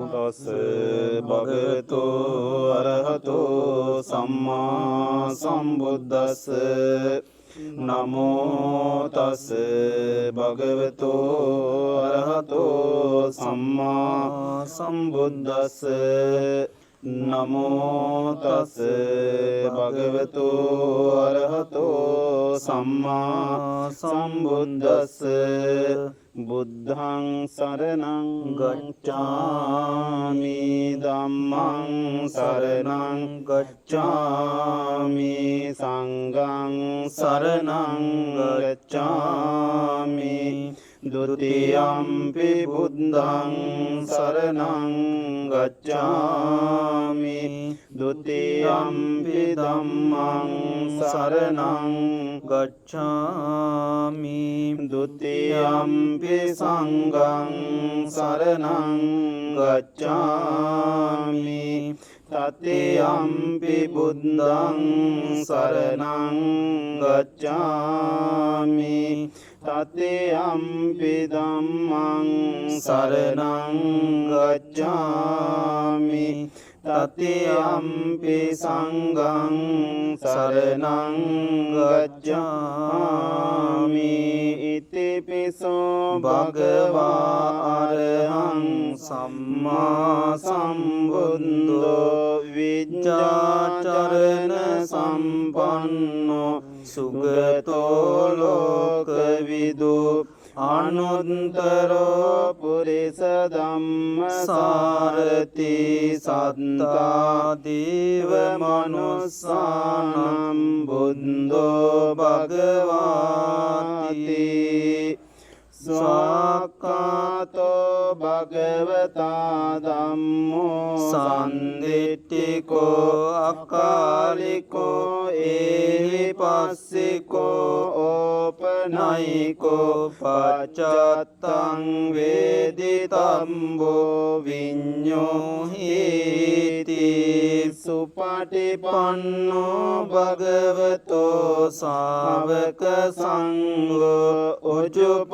තස් භගවතු අරහතෝ සම්මා සම්බුද්දස්ස නමෝ තස් භගවතු අරහතෝ සම්මා සම්බුද්දස්ස නමෝ තස් භගවතු අරහතෝ සම්මා සම්බුද්දස්ස බුද්ධං සරණං ගච්ඡාමි ධම්මං සරණං ගච්ඡාමි සංඝං සරණං ගච්ඡාමි ဒုတိယံ පි බුද්ධං සරණං ගච්ඡාමි ဒုတိယံ පි ධම්මං සරණං ගච්ඡාමි ဒုတိယံ පි සංඝං සරණං ගච්ඡාමි တတိယံ පි බුද්ධං සරණං ගච්ඡාමි တတိယံ පි ධම්මං සරණං ගච්ඡාමි တတိယံ පි සංඝං සරණං ගච්ඡාමි อิติปิโส භගවා අරහං සම්මා සම්බුද්ධෝ විඤ්ඤාචරණ සම්පන්නෝ සුගතෝ ලෝකවිදු අනුත්තරෝ පුරිස ධම්මසාරති සත්තා දේව මනුස්සානම් බුද්ධෝ භගවාති ස්වාක්ඛාතෝ භගවතා ධම්මෝ සම්දිට්ඨිකෝ අකාලිකෝ ඒහිපස්සිකෝ ඕපනයිකෝ පච්චත්තං වේදිතම්බෝ විඤ්ඤෝ හේති සුපටිපන්නෝ භගවතෝ ශාවක සංඝෝ උජුපටිපන්නෝ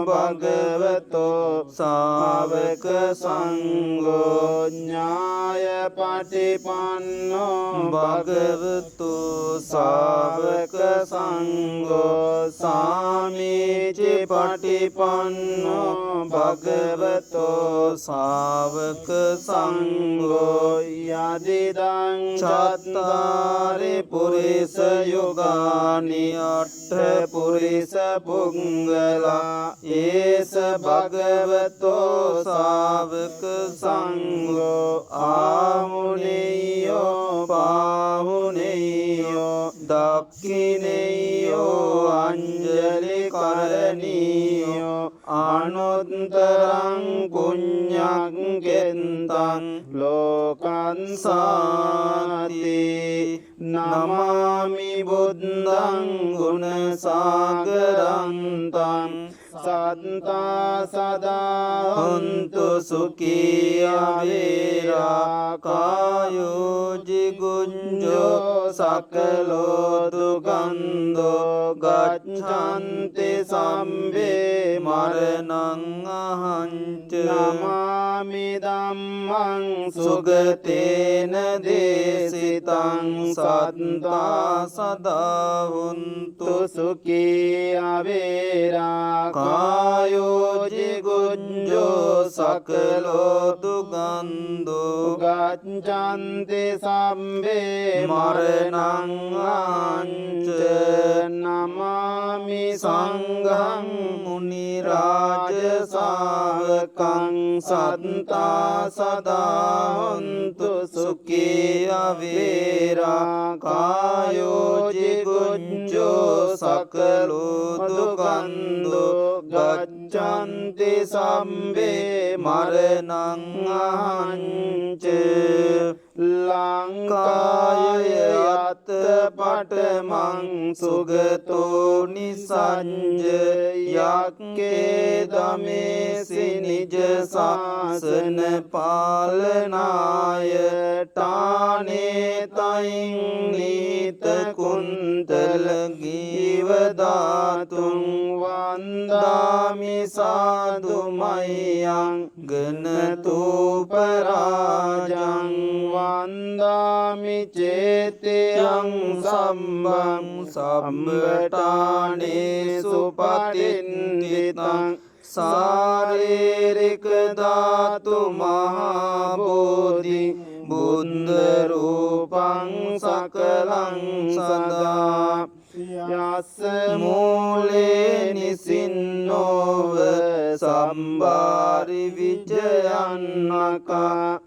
භගවතෝ ශාවක සංඝෝ ඥායපටිපන්නෝ භගවතෝ ශාවක සංඝෝ සාමීචි පටිපන්නෝ භගවතෝ ශාවක සංඝෝ යදිදං චත්තාරි පුරිස යුගානි අට්ඨ පුරිස පුංගලා ඒස භගවතෝ ශාවක සංඝෝ ආමුනියෝ පාහුනියෝ දක්ඛිනියෝ අංජලි කරණීයෝ අනුත්තරං පුඤ්ඤං ගෙන්තං ලෝකං සාති නමාමි බුද්ධං ගුණ සාගරං තං සත්තා සදා හොන්තු සුඛී අවේරා කායෝ ජිගුඤ්ජෝ සකලෝ දුගන්ධෝ ගච්ඡන්ති සම්බේ මරණං අහංච නමාමි ධම්මං සුගතේන දේසිතං සත්තා සදා හොන්තු සුඛී අවේරා කායෝ ජිගුඤ්ජෝ සකලෝ දුගන්ධෝ ගච්ඡන්ති සම්බේ මරණං අංච නමාමි සංඝං මුනි රාජ ශාවකං සත්තා සදා හොන්තු සුඛී අවේරා කායෝ ජිගුඤ්ජෝ සකලෝ දුගන්ධෝ ගච්ඡන්ති සම්බේ මරණං අහංච ලංකාය යත් පඨමං සුගතෝ නිසංජ යක්කේ දමේසි නිජ සාසන පාලනාය තානේ තයින් නීත කුන්තල ගීව ධාතුං වන්දාමි සාදු මයං ගනතු පරාජං වන්දාමි චේතයං සම්බං සම්බටානේසු පටින්දිතං සාරේරික ධාතු මහා බෝධි බුද්ධ රූපං සකලං සදා යස්ස මූලේ නිසින්නෝව සම්බාරි විජයන්නකා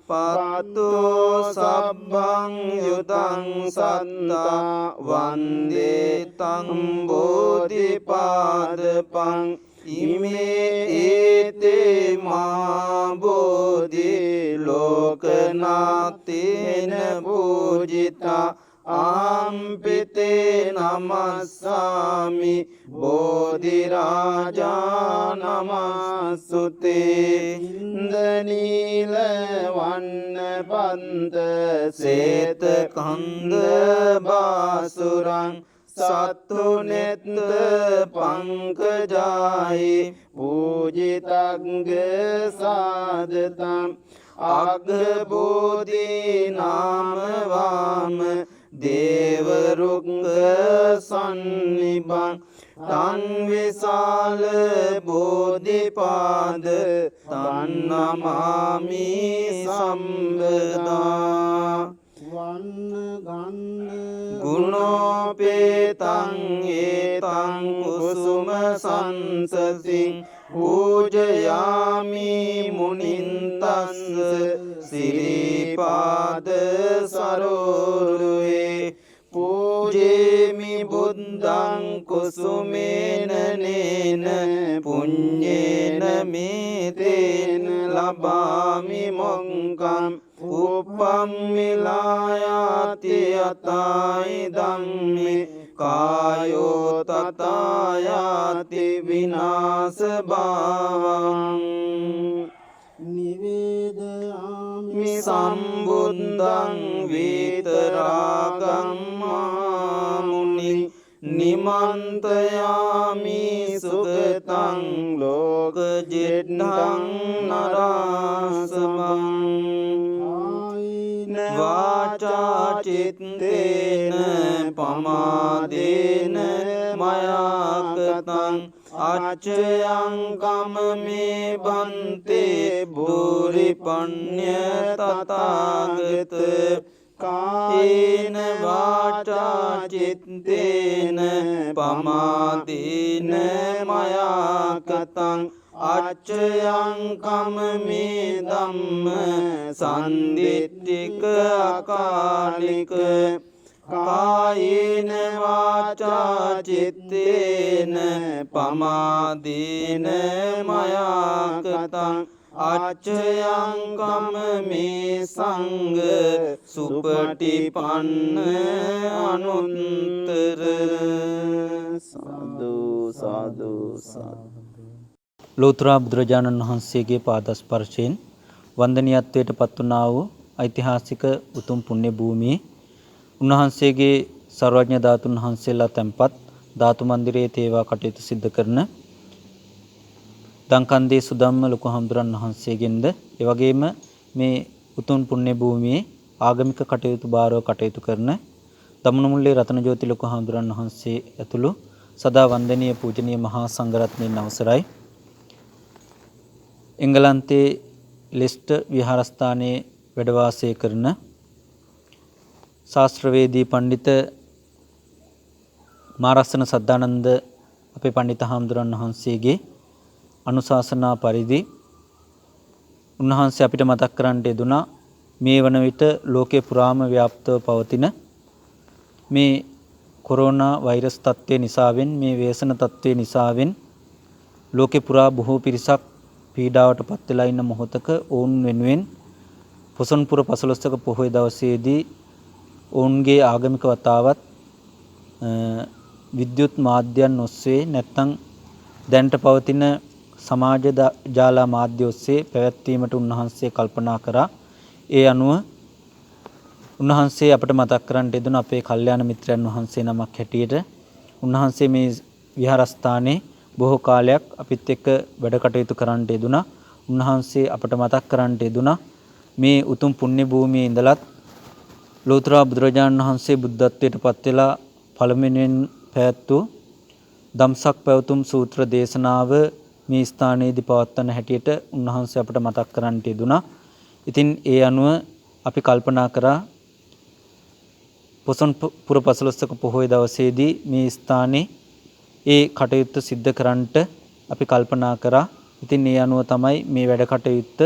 පතෝ සබ්බං යුතං සත්තා වන්දේ තං බෝධිපාදපං ඉමේ ඒතේ මහා බෝධි ලෝකනාතේන පූජිතා ආම්පිතේ නමස්සාමි බෝධිරාජා නමස්සුතේ ඉන්දනීල වන්න පන්ත සේත කන්ද බාසුරං සත්තු නෙත්ත පංකජායි පූජිතග්ග සාදතම් අග්ගබෝධි නාමවාම දේවරුක්ක සන්නිබං තන් විසාල බෝධිපාද තන්නමාමි සම්බදා වන්න ගන්න ගුණෝපේතං ඒතං කුසුම සංසසින් පූජයාමි මුනින්තස්ස සිරිපාද සරෝරුවේ පූජේමි බුද්ධං කුසුමේන නේන පුඤ්ඤේන මේතේන ලබාමි මොංකම් උපම්මිලායාති යතයි ධම්මේ කායෝ තතායාති විනාශ භාවං නිවේදයාමි සම්බුද්ධං විතරාගං මාමුනි නිමන්තයාමි සුගතං ලෝකජෙට්ඨං නරාසමං වාචා චිත්තේන පමාදේන මයාකතං අච්චයං කමමේ බන්තේ භූරි පඤ්ඤ තථාගත කායේන වාචා චිත්තේන පමාදේන මයාකතං අච්චයං කමමේ ධම්ම සන්දිට්ඨික අකාලික කායේන වාචා චිත්තේන පමාදේන මයාකතං අච්චයං කමමේ සංඝ සුපටිපන්න අනුත්තර සාදු සාදු සාදු. ලෝතර බුදුරජාණන් වහන්සේගේ පාදස්පර්ශයෙන් වන්දනීයත්වයට පත් වුණා වූ ඓතිහාසික උතුම් පුණ්‍ය භූමියේ උන්වහන්සේගේ සර්වඥ ධාතුන් වහන්සේලා තැන්පත් ධාතු මන්දිරයේ තේවා කටයුතු සිදු කරන දංකන්දේ සුදම්ම ලොකු හාමුදුරන් වහන්සේගෙන්ද ඒ වගේම මේ උතුම් පුණ්‍ය භූමියේ ආගමික කටයුතු බාරව කටයුතු කරන දමනමුල්ලේ රතනජෝති ලොකු හාමුදුරන් වහන්සේ ඇතුළු සදා වන්දනීය පූජනීය මහා සංඝරත්නයන් අවසරයි. එංගලන්තයේ ලෙස්ටර් විහාරස්ථානයේ වැඩ වාසය කරන ශාස්ත්‍රවේදී පඬිත මාරස්සන සද්ධානන්ද අපේ පඬිත හාමුදුරන් වහන්සේගේ අනුශාසනා පරිදි උන්වහන්සේ අපිට මතක් කරන්නට යෙදුනා මේ වන විට ලෝකේ පුරාම ව්‍යාප්තව පවතින මේ කොරෝනා වෛරස් තත්ත්වය නිසාවෙන් මේ ව්‍යසන තත්ත්වය නිසාවෙන් ලෝකේ පුරා බොහෝ පිරිසක් පීඩාවට පත් වෙලා ඉන්න මොහොතක ඔවුන් වෙනුවෙන් පොසොන්පුර 15ක පොහොය දවසේදී ඔවුන්ගේ ආගමික වතාවත් විද්‍යුත් මාධ්‍යයන් ඔස්සේ නැත්නම් දැනට පවතින සමාජ ජාල මාධ්‍ය ඔස්සේ පැවැත්වීමට උන්වහන්සේ කල්පනා කරා. ඒ අනුව උන්වහන්සේ අපට මතක් කරන්නට යෙදුන අපේ කල්යාණ මිත්‍රයන් වහන්සේ නමක් හැටියට උන්වහන්සේ මේ විහාරස්ථානයේ බොහෝ කාලයක් අපිත් එක්ක වැඩ කටයුතු කරන්නට යෙදුනා. උන්වහන්සේ අපට මතක් කරන්නට යෙදුණා. මේ උතුම් පුණ්‍ය භූමියේ ඉඳලත් ලෝතර බුදුරජාණන් වහන්සේ බුද්ධත්වයට පත් වෙලා පළමුවෙන් පැවැත්වූ ධම්සක් පැවතුම් සූත්‍ර දේශනාව මේ ස්ථානයේදී පවත්වන හැටියට උන්වහන්සේ අපට මතක් කරන්නට යෙදුණා. ඉතින් ඒ අනුව අපි කල්පනා කරා පොසොන් පුර 15ක පොහොය දවසේදී මේ ස්ථානයේ ඒ කටයුත්ත සිද්ධ කරන්නට අපි කල්පනා කරා. ඉතින් ඒ අනුව තමයි මේ වැඩ කටයුත්ත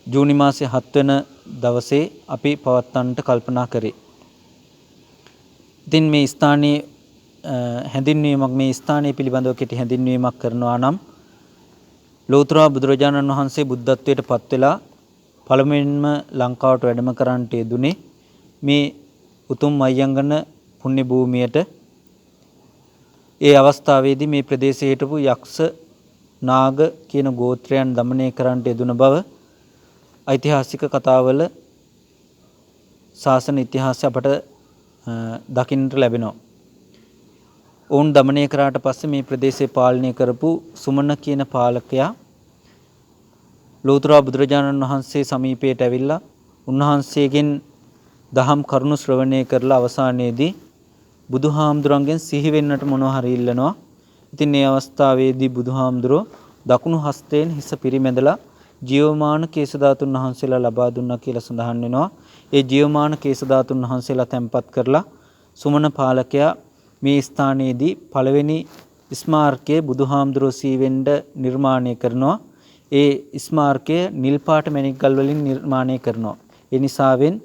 ජූනි මාසයේ 7 වෙනි දවසේ අපි පවත්වන්නට කල්පනා කරේ. ඉතින් මේ ස්ථානයේ හැඳින්වීමක් මේ ස්ථානයේ පිළිබඳව කෙටි හැඳින්වීමක් කරනවා නම් ලෝතර බුදුරජාණන් වහන්සේ බුද්ධත්වයට පත් වෙලා පළමුවෙන්ම ලංකාවට වැඩම කරන්නට යෙදුනේ මේ උතුම් මයංගන පුණ්‍ය භූමියට. ඒ අවස්ථාවේදී මේ ප්‍රදේශයේ හිටපු යක්ෂ නාග කියන ගෝත්‍රයන් দমনය කරන්නට යෙදුන බව ඓතිහාසික කතාවල ශාසන ඉතිහාසය අපට දකින්නට ලැබෙනවා. ඔවුන් দমনය කරාට පස්සේ මේ ප්‍රදේශය පාලනය කරපු සුමන කියන පාලකයා ලෝතර බුදුරජාණන් වහන්සේ සමීපයට ඇවිල්ලා උන්වහන්සේගෙන් දහම් කරුණු ශ්‍රවණය කරලා අවසානයේදී බුදුහාමුදුරන්ගෙන් සිහි වෙන්නට මොනවා හරි ඉල්ලනවා. ඉතින් මේ අවස්ථාවේදී බුදුහාමුදුරෝ දකුණු හස්තයෙන් හිස පිරිමැදලා ජීවමාන කේශ ධාතුන් වහන්සේලා ලබා දුන්නා කියලා සඳහන් වෙනවා. ඒ ජීවමාන කේශ ධාතුන් වහන්සේලා තැන්පත් කරලා සුමන පාලකයා මේ ස්ථානයේදී පළවෙනි ස්මාරකය බුදුහාමුදුරෝ සීවෙන්ඩ නිර්මාණය කරනවා. ඒ ස්මාරකය නිල් පාට මැණික් ගල් වලින් නිර්මාණය කරනවා. ඒ නිසාවෙන්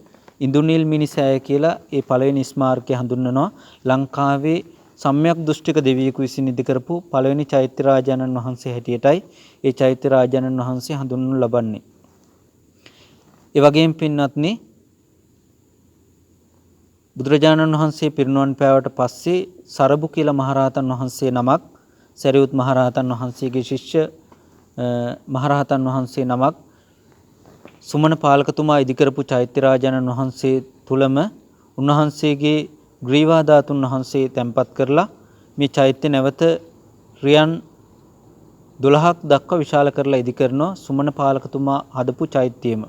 ඉඳුනිල් මිනිසෑය කියලා ඒ පළවෙනි ස්මාරකය හඳුන්වනවා. ලංකාවේ සම්‍යක් දෘෂ්ටික දෙවියෙකු විසින් ඉදි කරපු පළවෙනි චෛත්‍ය රාජානන් වහන්සේ හැටියටයි ඒ චෛත්‍ය රාජානන් වහන්සේ හඳුන්වනු ලබන්නේ. ඒ වගේම පින්වත්නි බුදුරජාණන් වහන්සේ පිරිනුවන් පෑවට පස්සේ සරබු කියලා මහරහතන් වහන්සේ නමක් සරියුත් මහරහතන් වහන්සේගේ ශිෂ්‍ය මහරහතන් වහන්සේ නමක් සුමන පාලකතුමා ඉදි කරපු චෛත්‍ය රාජානන් වහන්සේ තුලම උන්වහන්සේගේ ග්‍රීවා ධාතුන් වහන්සේ තැන්පත් කරලා මේ චෛත්‍ය නැවත රියන් 12ක් දක්වා විශාල කරලා ඉදි කරනවා. සුමන පාලකතුමා හදපු චෛත්‍යයම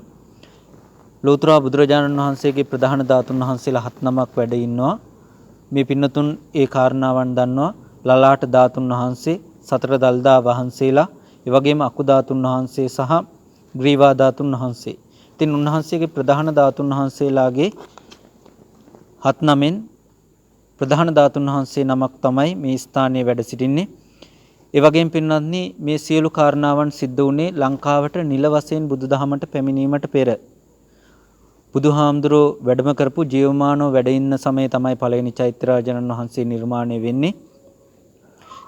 ලෝතර බුදුරජාණන් වහන්සේගේ ප්‍රධාන ධාතුන් වහන්සේලා 7 නමක් වැඩ ඉන්නවා. මේ පින්නතුන් ඒ කාරණාවන් දන්නවා. ලලාට ධාතුන් වහන්සේ, සතර දල්දා වහන්සේලා, ඒ වගේම අකු ධාතුන් වහන්සේ සහ ග්‍රීවා ධාතුන් වහන්සේ. ඉතින් උන්වහන්සේගේ ප්‍රධාන ධාතුන් වහන්සේලාගේ 7 නමෙන් ප්‍රධාන ධාතුන් වහන්සේ නමක් තමයි මේ ස්ථානයේ වැඩ සිටින්නේ. ඒ වගේම පින්වත්නි මේ සියලු කාරණාවන් සිද්ධ වුණේ ලංකාවට නිල වශයෙන් බුදුදහමට පැමිණීමට පෙර. බුදුහාමුදුරෝ වැඩම කරපු ජීවමානව වැඩ ඉන්න සමයේ තමයි පළවෙනි චෛත්‍ය රාජානන් වහන්සේ නිර්මාණය වෙන්නේ.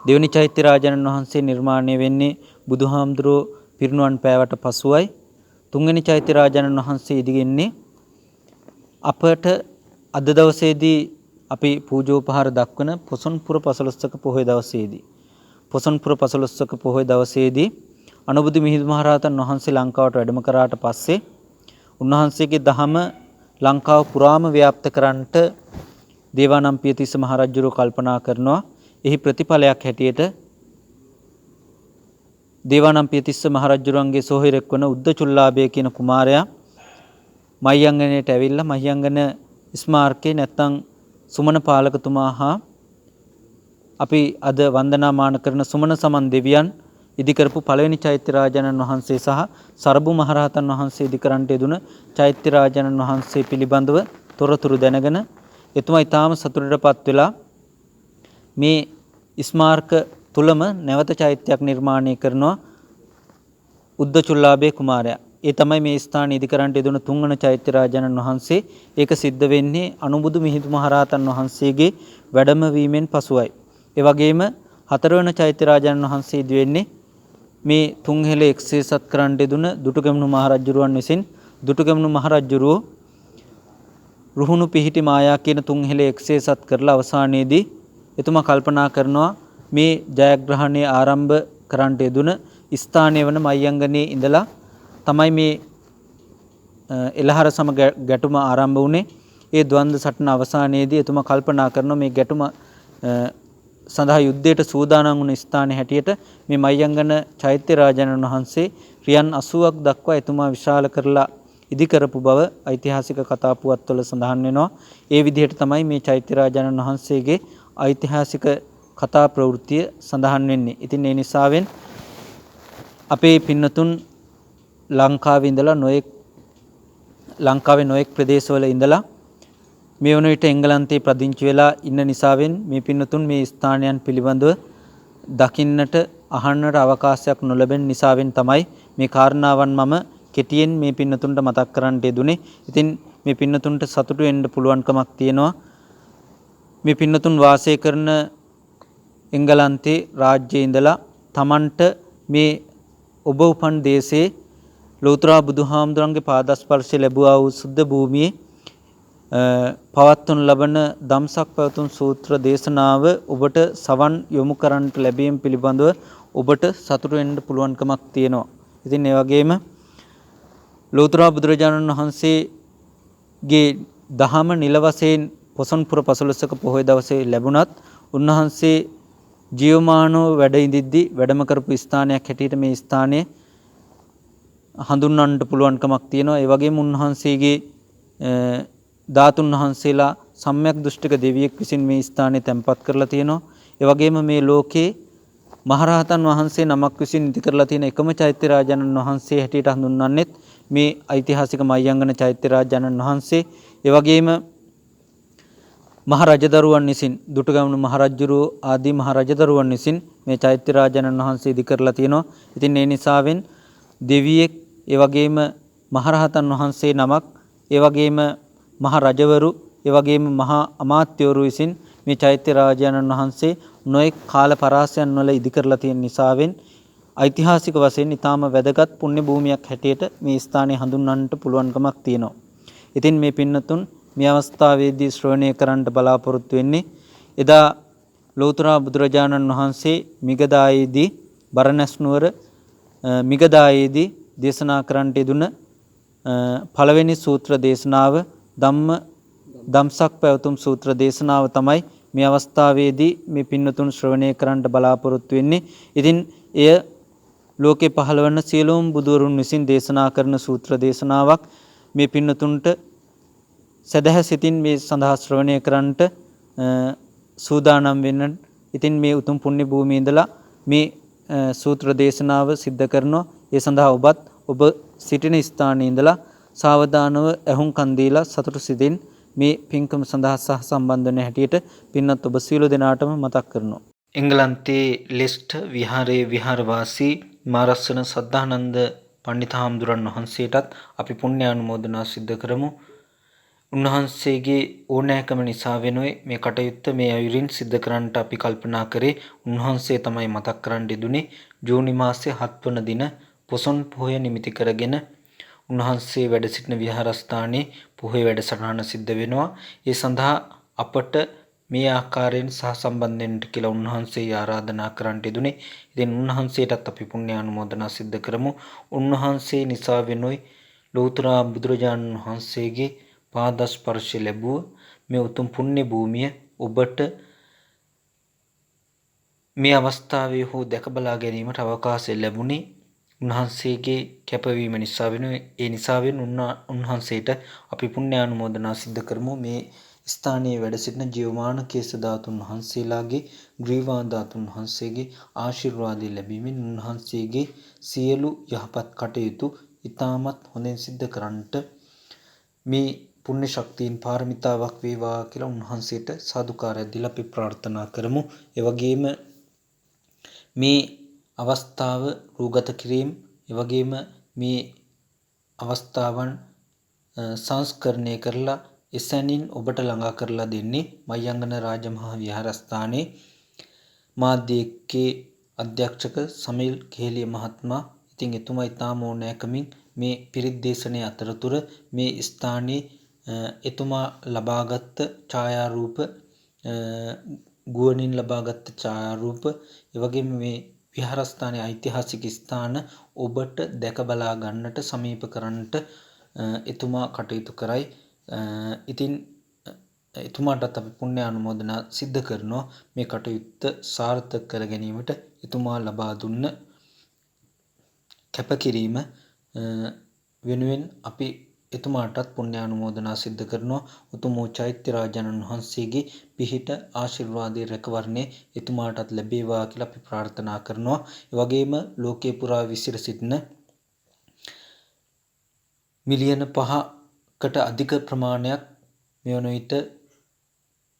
දෙවෙනි චෛත්‍ය රාජානන් වහන්සේ නිර්මාණය වෙන්නේ බුදුහාමුදුරෝ පිරිනුවන් පෑවට පසුවයි. තුන්වෙනි චෛත්‍ය රාජානන් වහන්සේ ඉදිගෙන්නේ අපට අද දවසේදී අපි පූජෝපහාර දක්වන පොසොන්පුර 15ක පොහොය දවසේදී පොසොන්පුර 15ක පොහොය දවසේදී අනුබුදු මිහිඳු මහරහතන් වහන්සේ ලංකාවට වැඩම කරාට පස්සේ උන්වහන්සේගේ දහම ලංකාව පුරාම ව්‍යාප්ත කරන්නට දේවානම්පියතිස්ස මහරජුරෝ කල්පනා කරනවා. එහි ප්‍රතිඵලයක් හැටියට දේවානම්පියතිස්ස මහරජුරන්ගේ සොහොයුරෙක් වන උද්දචුල්ලාභය කියන කුමාරයා මහියංගනයට ඇවිල්ලා මහියංගන ස්මාරකේ නැත්තම් සුමන පාලකතුමා හා අපි අද වන්දනාමාන කරන සුමන සමන් දෙවියන් ඉදි කරපු පළවෙනි චෛත්‍ය රාජානන් වහන්සේ සහ සරබු මහරහතන් වහන්සේ ඉදි කරන්නට යෙදුන චෛත්‍ය රාජානන් වහන්සේ පිළිබඳව තොරතුරු දැනගෙන එතුමා ඊටාම සතුටටපත් වෙලා මේ ස්මාරක තුලම නැවත චෛත්‍යයක් නිර්මාණය කරනවා උද්දචුල්ලාභේ කුමාරයා. ඒ තමයි මේ ස්ථානයේ ඉදි කරන්නට යෙදුන තුන්වන චෛත්‍ය රාජානන් වහන්සේ. ඒක සිද්ධ වෙන්නේ අනුබුදු මිහිඳු මහරහතන් වහන්සේගේ වැඩම වීමෙන් පසුවයි. ඒ වගේම හතරවන චෛත්‍ය රාජානන් වහන්සේ ඉදි වෙන්නේ මේ තුන්හෙල එක්සේසත් කරන්නට යෙදුන දුටුගැමුණු මහරජුරුවන් විසින්. දුටුගැමුණු මහරජුරුවෝ රුහුණු පිහිටි මායා කියන තුන්හෙල එක්සේසත් කරලා අවසානයේදී එතුමා කල්පනා කරනවා මේ ජයග්‍රහණය ආරම්භ කරන්නට යෙදුන ස්ථානය වන මහියංගනයේ ඉඳලා තමයි මේ එළහර සම ගැටුම ආරම්භ වුණේ. ඒ ද්වන්ද සටන අවසානයේදී එතුමා කල්පනා කරනවා මේ ගැටුම සඳහා යුද්ධයට සූදානම් වුණ ස්ථානයේ හැටියට මේ මයංගන චෛත්‍ය රාජානන් වහන්සේ රියන් 80ක් දක්වා එතුමා විශාල කරලා ඉදි කරපු බව ඓතිහාසික කතා පුවත්වල සඳහන් වෙනවා. ඒ විදිහට තමයි මේ චෛත්‍ය රාජානන් වහන්සේගේ ඓතිහාසික කතා ප්‍රවෘත්තිය සඳහන් වෙන්නේ. ඉතින් ඒ නිසාවෙන් අපේ පින්නතුන් ලංකාවේ ඉඳලා ලංකාවේ නොයෙක් ප්‍රදේශවල ඉඳලා මේ වන විට එංගලන්තයේ පදිංචි වෙලා ඉන්න නිසාවෙන් මේ පින්නතුන් මේ ස්ථානයන් පිළිබඳව දකින්නට අහන්නට අවකාශයක් නොලැබෙන නිසාවෙන් තමයි මේ කාරණාවන් මම කෙටියෙන් මේ පින්නතුන්ට මතක් කරන්නට යෙදුනේ. ඉතින් මේ පින්නතුන්ට සතුටු වෙන්න පුළුවන්කමක් තියෙනවා. මේ පින්නතුන් වාසය කරන එංගලන්තයේ රාජ්‍යයේ ඉඳලා Tamanට මේ ඔබ උපන් දේශයේ ලෝතර බුදුහාමුදුරන්ගේ පාදස්පර්ශය ලැබුවා වූ සුද්ධ භූමියේ පවත්වනු ලබන ධම්සක් පැවතුම් සූත්‍ර දේශනාව ඔබට සවන් යොමු කරන්නට ලැබීම පිළිබඳව ඔබට සතුටු වෙන්න පුළුවන්කමක් තියෙනවා. ඉතින් ඒ වගේම ලෝතර බුදුරජාණන් වහන්සේගේ දහම නිල වශයෙන් පොසොන්පුර 15ක පොහොය දවසේ ලැබුණත් උන්වහන්සේ ජීවමානව වැඩ ඉඳිද්දී වැඩම කරපු ස්ථානයක් හැටියට මේ ස්ථානය හඳුන්වන්නට පුළුවන්කමක් තියෙනවා. ඒ වගේම උන්වහන්සේගේ ධාතුන් වහන්සේලා සම්‍යක් දෘෂ්ටික දෙවියෙක් විසින් මේ ස්ථානයේ තැන්පත් කරලා තියෙනවා. ඒ වගේම මේ ලෝකේ මහරහතන් වහන්සේ නමක් විසින් ඉදි කරලා තියෙන එකම චෛත්‍ය රාජානන් වහන්සේ හැටියට හඳුන්වන්නේත් මේ ඓතිහාසික මයංගන චෛත්‍ය රාජානන් වහන්සේ. ඒ වගේම මහ රජදරුවන් විසින් දුටුගැමුණු මහරජුරු ආදී මහ රජදරුවන් විසින් මේ චෛත්‍ය රාජානන් වහන්සේ ඉදි කරලා තියෙනවා. ඉතින් ඒ නිසාවෙන් දෙවියෙක්, ඒ වගේම මහරහතන් වහන්සේ නමක්, ඒ වගේම මහ රජවරු, ඒ වගේම මහා අමාත්‍යවරු විසින් මේ චෛත්‍ය රාජානන් වහන්සේ නොඑක් කාල පරාසයන් වල ඉදි කරලා තියෙන නිසාවෙන් ඓතිහාසික වශයෙන් ඊටාම වැදගත් පුණ්‍ය භූමියක් හැටියට මේ ස්ථානය හඳුන්වන්නට පුළුවන්කමක් තියෙනවා. ඉතින් මේ පින්නතුන් මේ අවස්ථාවේදී ශ්‍රවණය කරන්නට බලාපොරොත්තු වෙන්නේ එදා ලෝතර බුදුරජාණන් වහන්සේ මිගදායේදී බරණැස් නුවර මිගදායේදී දේශනා කරන්නට යෙදුන පළවෙනි සූත්‍ර දේශනාව ධම්සක් පැවතුම් සූත්‍ර දේශනාව තමයි මේ අවස්ථාවේදී මේ පින්නතුන් ශ්‍රවණය කරන්නට බලාපොරොත්තු වෙන්නේ. ඉතින් එය ලෝකේ පහළ වන සියලුම බුදුවරුන් විසින් දේශනා කරන සූත්‍ර දේශනාවක්. මේ පින්නතුන්ට සදහැ සිතින් මේ සඳහා ශ්‍රවණය කරන්නට සූදානම් වෙන්න. ඉතින් මේ උතුම් පුණ්‍ය භූමියේ ඉඳලා මේ සූත්‍ර දේශනාව සිද්ධ කරනවා. ඒ සඳහා ඔබ සිටින ස්ථානයේ ඉඳලා සාවධානව ඇහුම්කන් දීලා සතුටු සිතින් මේ පින්කම සඳහා සහ සම්බන්ධ වෙන හැටියට පින්වත් ඔබ සියලු දෙනාටම මතක් කරනවා. එංගලන්තයේ ලෙස්ටර් විහාරයේ විහාරවාසී මාරස්සන සද්ධානන්ද පණ්ඩිතහාමුදුරන් වහන්සේටත් අපි පුණ්‍යානුමෝදනා සිද්ධ කරමු. උන්වහන්සේගේ ඕනෑකම නිසා වෙනුයි මේ කටයුත්ත මේ අයුරින් සිද්ධ කරන්නට අපි කල්පනා කරේ. උන්වහන්සේ තමයි මතක් කරන්න යෙදුනේ ජූනි මාසයේ 7 වන දින පොසොන් පොහොය නිමිති කරගෙන උන්වහන්සේ වැඩ සිටින විහාරස්ථානයේ පොහොය වැඩසටහන සිද්ධ වෙනවා. ඒ සඳහා අපට මේ ආකාරයෙන් සහ සම්බන්ධ වෙන්න කියලා උන්වහන්සේ ආරාධනා කරන්නට යෙදුනේ. ඉතින් උන්වහන්සේටත් අපි පුණ්‍යානුමෝදනා සිද්ධ කරමු. උන්වහන්සේ නිසා වෙනුයි ලෝතර බුදුරජාණන් වහන්සේගේ පාදස්පර්ශය ලැබුව මේ උතුම් පුණ්‍ය භූමිය ඔබට මේ අවස්ථාවේ හෝ දැක බලා ගැනීමට අවකාශය ලැබුණේ උන්වහන්සේගේ කැපවීම නිසා වෙනුයි. ඒ නිසා උන්වහන්සේට අපි පුණ්‍යානුමෝදනා සිද්ධ කරමු. මේ ස්ථානයේ වැඩ සිටින ජීවමාන කේස ධාතුන් වහන්සේලාගේ ග්‍රීවා ධාතුන් වහන්සේගේ ආශිර්වාදය ලැබීමෙන් උන්වහන්සේගේ සියලු යහපත් කටයුතු ඉතාමත් හොඳින් සිද්ධ කරන්නට මේ පුණ්‍ය ශක්තියින් පාරමිතාවක් වේවා කියලා උන්වහන්සේට සාදුකාරයක් දීලා අපි ප්‍රාර්ථනා කරමු. ඒ වගේම මේ අවස්ථාව රූගත කිරීම, ඒ වගේම මේ අවස්ථාවන් සංස්කරණය කරලා එසැනින් ඔබට ළඟා කරලා දෙන්නේ මයංගන රාජමහා විහාරස්ථානයේ මාධ්‍යකේ අධ්‍යක්ෂක සමිල් කේලිය මහත්මයා. ඉතින් එතුමා ඊටාම ඕනෑකමින් මේ පිරිත් දේශනයේ අතරතුර මේ ස්ථානයේ එතුමා ලබාගත් ඡායාරූප, ගුවනින් ලබාගත් ඡායාරූප, ඒ වගේම මේ විහාරස්ථානයේ ඓතිහාසික ස්ථාන ඔබට දැක බලා ගන්නට සමීප කරන්නට එතුමා කටයුතු කරයි. ඉතින් එතුමාටත් අපි පුණ්‍ය අනුමෝදනා සිද්ධ කරනවා මේ කටයුත්ත සාර්ථක කර ගැනීමට එතුමා ලබා දුන්න කැපකිරීම වෙනුවෙන් අපි එතුමාටත් පුණ්‍ය අනුමෝදනා සිද්ධ කරනවා. උතුම් වූ චෛත්‍ය රාජානන් වහන්සේගේ පිහිට ආශිර්වාදයේ රැකවරණය එතුමාටත් ලැබේවා කියලා අපි ප්‍රාර්ථනා කරනවා. ඒ වගේම ලෝකේ පුරා විසිර සිටින මිලියන 5කට අධික ප්‍රමාණයක් මේ වන විට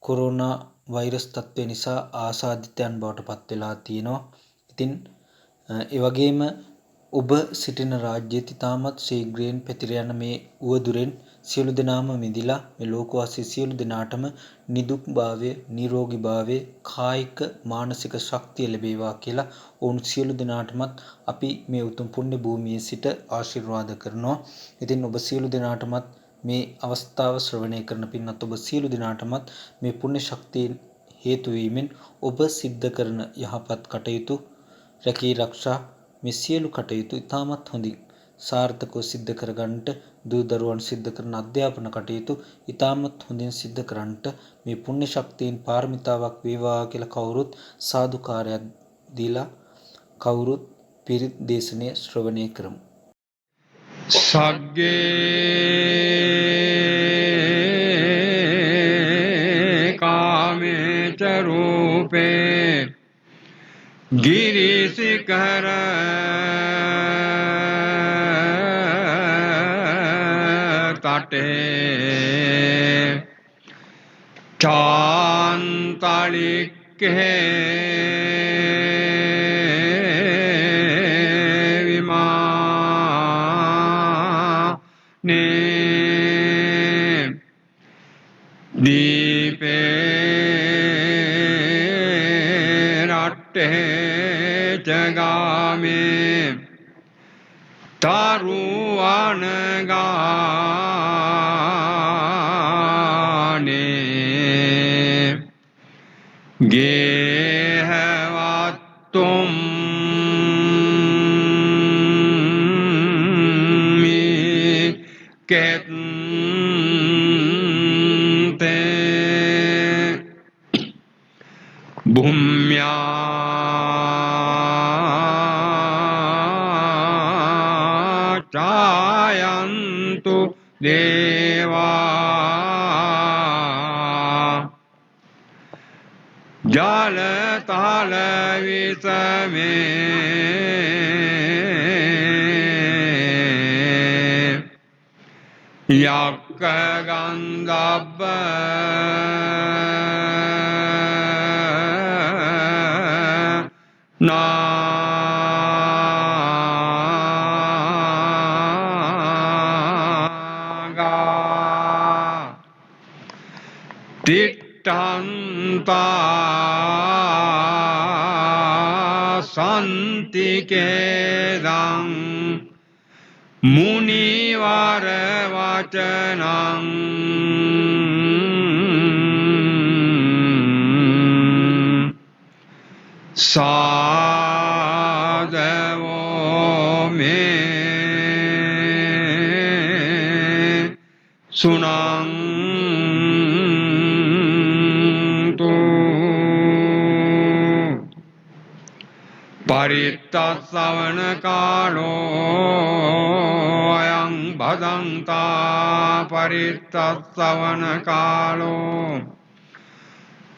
කොරෝනා වෛරස් තත්ත්වය නිසා ආසාදිතයන් බවට පත් වෙලා තියෙනවා. ඉතින් ඒ වගේම ඔබ සිටින රාජ්‍යයේ තාමත් ශීඝ්‍රයෙන් පැතිර යන මේ උවදුරෙන් සියලු දෙනාම මිදිලා මේ ලෝකවාසී සියලු දෙනාටම නිදුක් භාවය, නිරෝගී භාවය, කායික මානසික ශක්තිය ලැබේවා කියලා ඔවුන් සියලු දෙනාටමත් අපි මේ උතුම් පුණ්‍ය භූමියේ සිට ආශිර්වාද කරනවා. ඉතින් ඔබ සියලු දෙනාටමත් මේ අවස්ථාව ශ්‍රවණය කරන පින්වත් ඔබ සියලු දෙනාටමත් මේ පුණ්‍ය ශක්තිය හේතු වීමෙන් ඔබ සිද්ධ කරන යහපත් කටයුතු රැකී ආරක්ෂා මේ සියලු කටයුතු ඉතාමත් හොඳින් සාර්ථකව සිද්ධ කරගන්නට දූ දරුවන් සිද්ධ කරන අධ්‍යාපන කටයුතු ඉතාමත් හොඳින් සිද්ධ කරන්නට මේ පුණ්‍ය ශක්තියෙන් පාරමිතාවක් වේවා කියලා කවුරුත් සාදුකාරයක් දීලා කවුරුත් පිරිත් දේශනය ශ්‍රවණය කරමු. සග්ගේ කාමේච රූපේ ගිරිසිකර තටේ චාන්තලික්කේ විමානේ දීපේ රට්ටේ ජගාමේ තරුවනගානේ ගේහවත්තුම් කෙත්තේ භුම්‍යා චායන්තු දේවා ජලතල විසමේ යක්ක ගන්ධබ්බ නාගා තිට්ඨන්තා සන්තිකේදං මුනිවර වචනං සාදවෝ මේ සුනන්තු පරිත්තස්සවන කාලෝ අයං භදන්තා පරිත්තස්සවන කාලෝ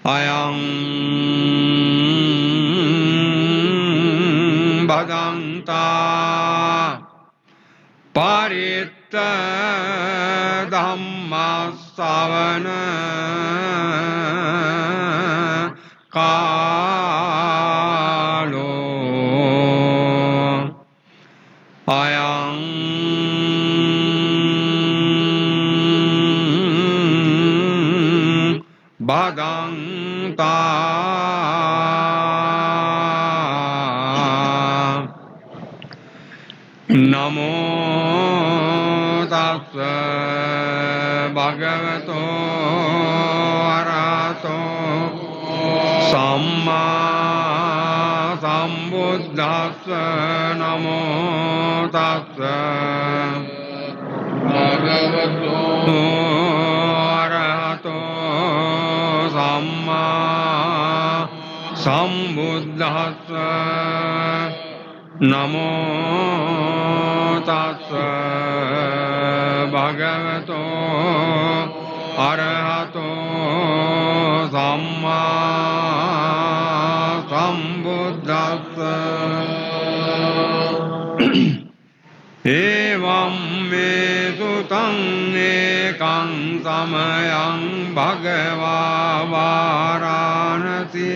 අයං භදන්තා පරිත්ත ධම්මස්සවන කාලෝ අයං භදන්තා නමෝ තස්ස භගවතෝ අරහතෝ සම්මා සම්බුද්දස්ස නමෝ තස්ස භගවතෝ අරහතෝ සම්බුද්දස්ස නමෝ තස්ස භගවතෝ අරහතෝ සම්මා සම්බුද්දස්ස එවං මේ සුතං ඒකං සමයං භගවා වාරාණසි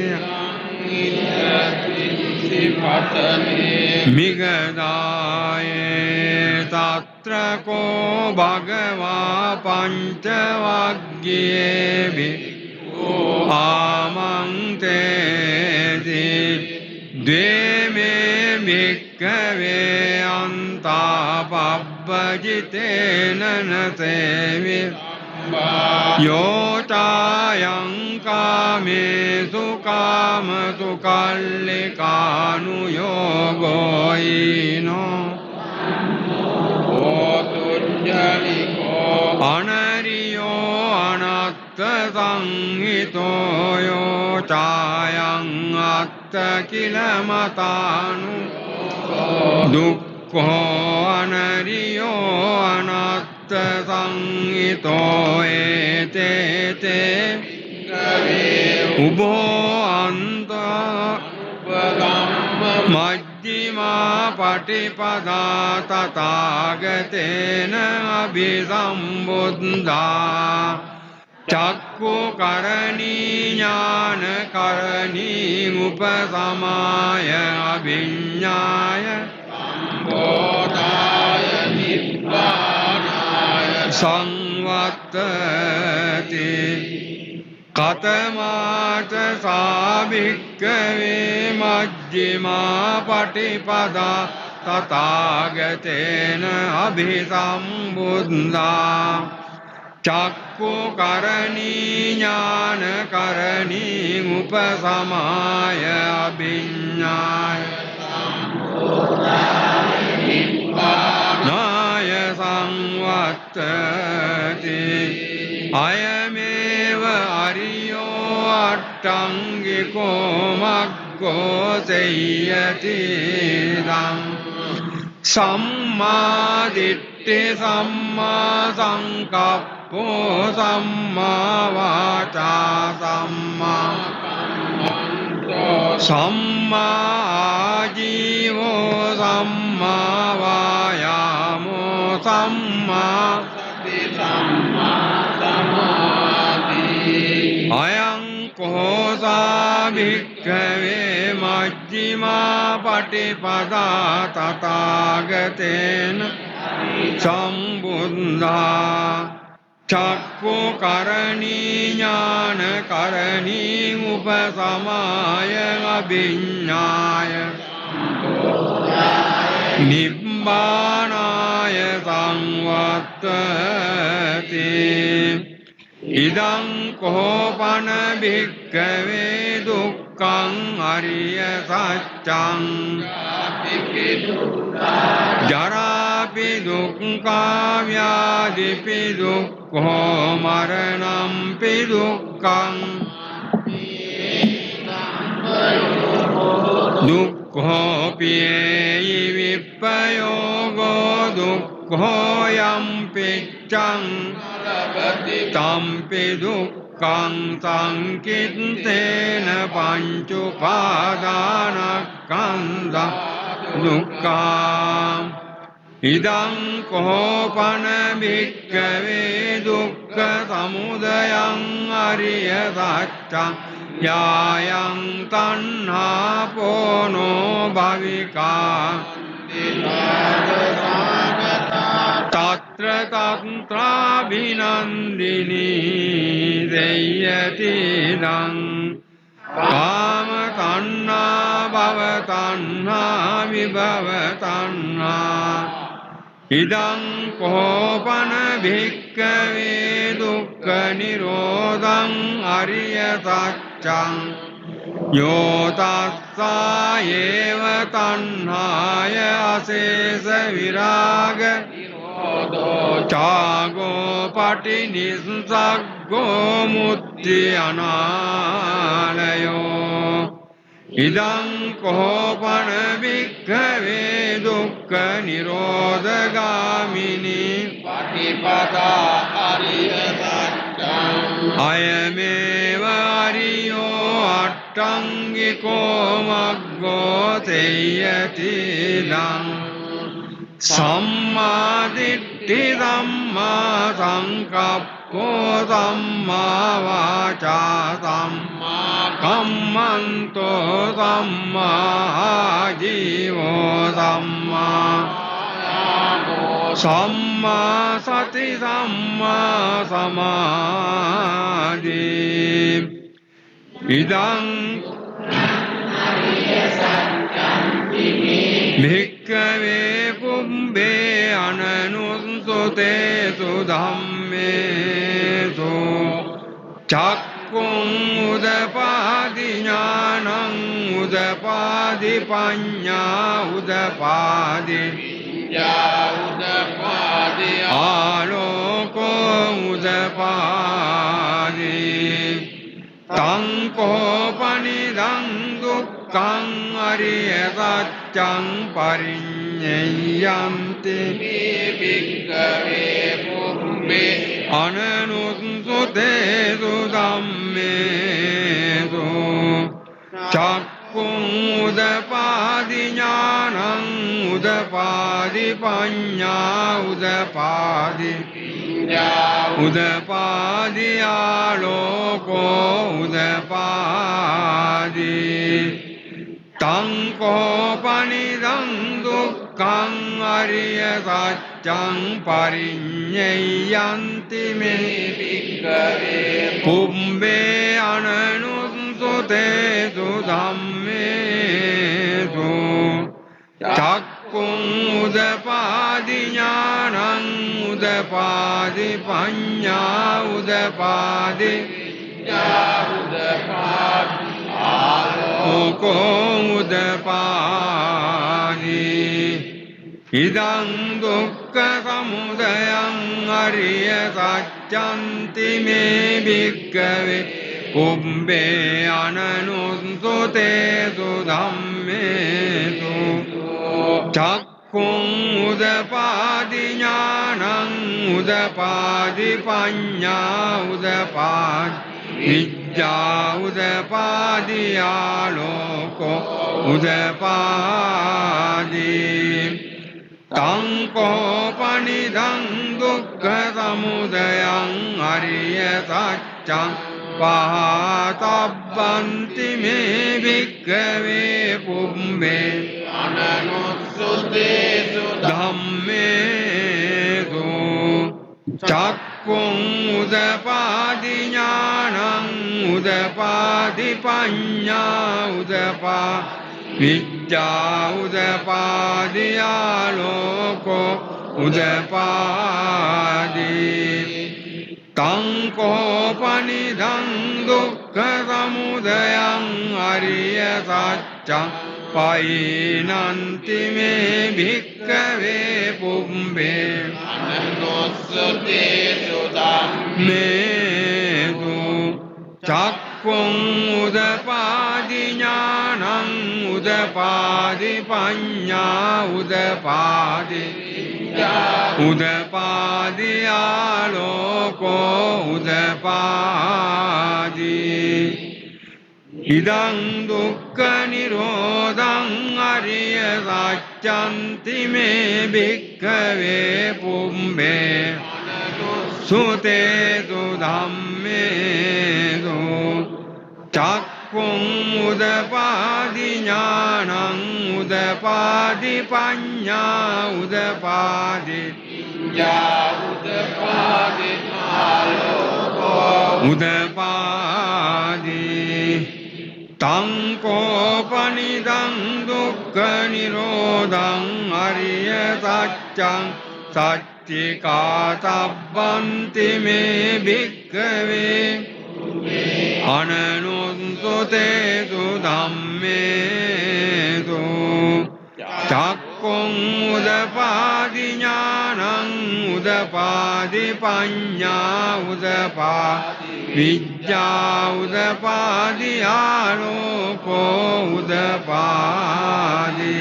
මිගදායේ තත්‍රකෝ භගවා පංචවග්ගයේ ආමන්තේති ද්වේමේ භික්ඛවේ අන්තාපබ්බජිතේන නසේවි යෝචායං කාමේසු කාමසු කල්ලිකානු යෝගෝයිනෝ අනරියෝ අනත්ත සංහිතෝ යෝචායං අත්ත කිලමතානු දුක්ඛෝ අනරියෝ අනත්ත සංහිතෝ ඒතේතේ උභෝ අන්ත මජ්ක්‍ධිමා පටිපදා තථාගතේන අභිසම්බුද්ධා චක්ඛු කරණී ඥාන කරණී උපසමාය අභිඤ්ඤාය සම්බෝධාය නිබ්බානාය සංවත්තති කතමාච සාභික්ඛවේ මජ්ක්‍ධිමා පටිපදා තථාගතේන අභිසම්බුද්ධා චක්ඛු කරණී ඥාන කරණී උපසමාය අභිඤ්ඤාය නාය සංවත්තති අයමේව අරියෝ අට්ඨංගිකෝ මග්ගෝ සෙය්‍යති දං සම්මා දිට්ඨි සම්මා සංකප්පෝ සම්මා වාචා සම්මා ආජීවෝ සම්මා වායාමෝ සම්මා අයං කෝසා භික්ඛවේ මජ්ක්‍ධිමා පටිපදා තථාගතේන සම්බුද්ධා චක්ඛු කරණී ඥාන කරණී උපසමාය අභිඤ්ඤාය නිබ්බානාය සංවත්තති ඉදං කෝපන භික්ඛවේ දුක්ඛං අරිය සත්‍යං ජරාපි දුක්ඛා ව්‍යාධිපි දුක්ඛෝ මරණම්පි දුක්ඛං දුක්ඛෝ පියේයි විප්පයෝගෝ දුක්ඛෝ යම්පිච්ඡං තම්පි දුක්ඛං සංකිට්ඨේන පංච උපාදානස්කන්ධා දුක්ඛං ඉදං කෝපන භික්ඛවේ දුක්ඛ සමුදයං අරිය සත්‍යං යායං තණ්හා පොනෝ භවිකා තත්‍ර තත්‍රාභිනන්දිනී දෙය්‍යති දං කාම තණ්හා භව තණ්හා විභව තණ්හා ඉදං කෝපන භික්ඛවේ දුක්ඛ නිරෝධං අරිය සත්‍යං यो तस्सा एव तन्हाय अशेष विराग चागो पटिनिस्सग्गो मुक्ति अनालयो ඉදං කෝපන භික්ඛවේ දුක්ඛ නිරෝධගාමිනී පටිපදා අරිය සත්‍යං අයමේව අරියෝ අට්ඨංගිකෝ මග්ගෝ තේයති දං සම්මා දිට්ඨි සම්මා සංකප්පෝ සම්මා වාචා සම්මා කම්මන්තෝ සම්මා ජීවෝ සම්මා සති සම්මා සමාධි ඉදං භික්ඛවේ පුම්බේ අනනුස්සතේසු ධම්මේසු චක්ඛුං උදපාදි ඥානං උදපාදි පඤ්ඤා උදපාදි ආලෝකෝ උදපාදි තං කෝපනිදං දුක්ඛං අරිය සත්‍යං පරිඤ්ඤයන්ති භික්ඛවේ පුම්බේ අනනුස්සතේසු ධම්මේසු චක්ඛුං උදපාදි ඥානං උදපාදි පඤ්ඤා උදපාදි උදපාදි ආලෝකෝ උදපාදි තං කෝපනිදං දුක්ඛං අරිය සත්‍යං පරිඤ්ඤයන්ති මේ භික්ඛවේ පුම්බේ අනනුස්සතේසු ධම්මේසු චක්ඛුං උදපාදි ඥානං උදපාදි පඤ්ඤා උදපාදි ආලෝකෝ උදපාදි ඉදං දුක්ඛ සමුදයං අරිය සත්‍යන්ති මේ භික්ඛවේ පුම්බේ අනනුස්සතේසු ධම්මේසු චක්ඛුං උදපාදි ඥානං උදපාදි පඤ්ඤා උදපාදි විඤ්ඤා උදපාදි ආලෝකෝ උදපාදි තං කෝපනිදං දුක්ඛ සමුදයං අරිය සත්‍යං පහතබ්බන්ති මේ භික්ඛවේ පුම්බේ අනනුස්සතේසු ධම්මේසු චක්ඛුං උදපාදි ඥානං උදපාදි පඤ්ඤා උදපාදි විඤ්ඤා උදපාදි ආලෝකෝ උදපාදි තං කෝපනිදං දුක්ඛ සමුදයං අරිය සත්‍යං පයිනන්ති මේ භික්ඛවේ පුම්බේ අනනුස්සතේසු ධම්මේසු චක්ඛුං උදපාදි ඥානං උදපාදි පඤ්ඤා උදපාදි උදපාදි ආලෝකෝ උදපාදි ඉදං දුක්ඛ නිරෝධං අරිය සත්‍යන්ති මේ භික්ඛවේ පුම්බේ සුතේසු ධම්මේසු චක්ඛුං උදපාදි ඥානං උදපාදි පඤ්ඤා උදපාදි උදපාදි ආලෝකෝ උදපාදි තං කෝපනිදං දුක්ඛ නිරෝධං අරිය සත්‍යං සච්චිකාතබ්බන්ති මේ භික්ඛවේ අනනුස්සතේසු ධම්මේසු චක්ඛුං උදපාදි ඥානං උදපාදි පඤ්ඤා උදපාදි විද්‍යා උදපාදි ආලෝකෝ උදපාදි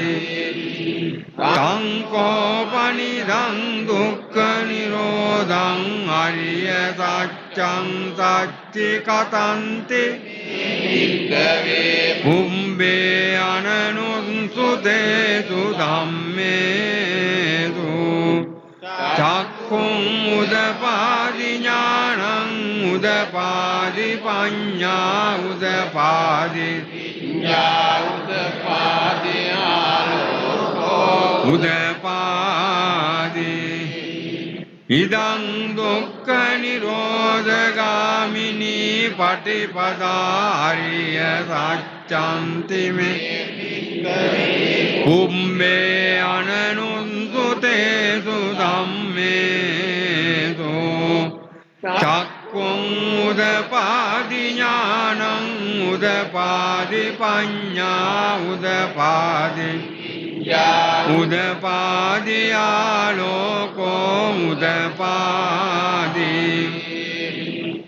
සංකෝපනිදං දුක්ඛ නිරෝධං අරිය සත්‍යං සච්චි කතන්ති උම්බේ අනනුසුතේසු ධම්මේසු චක්ඛුං උදපාදි ඥානං උදපාදි පඤ්ඤා උදපාදි උදපාදි ඉදං දුක්ඛ නිරෝධගාමිනී පටිපදා අරිය සත්‍යන්ති මේ උම්මේ අනනුසුතේසු ධම්මේසු චක්ඛුං උදපාදි ඥානං උදපාදි පඤ්ඤා උදපාදි උදපාදි ආලෝකෝ උදපාදි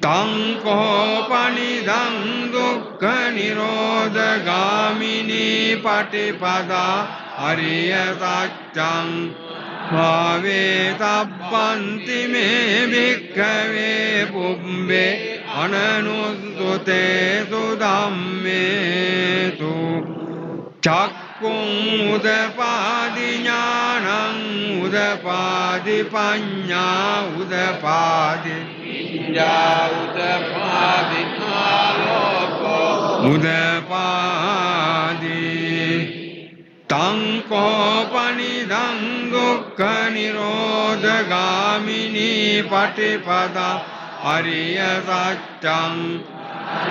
තං කෝපනිදං දුක්ඛ නිරෝධගාමිනී පටිපදා අරිය සත්‍යං භාවේ තබ්බන්ති මේ භික්ඛවේ පුම්බේ අනනුසුතේසු ධම්මේසු චක්ඛුං උදපාදි ඥානං උදපාදි පඤ්ඤා උදපාදි උදපාදි ආලෝකෝ උදපාදි තං කෝපනිදං දුක්ඛ නිරෝධගාමිනී පටිපදා අරිය සත්‍යං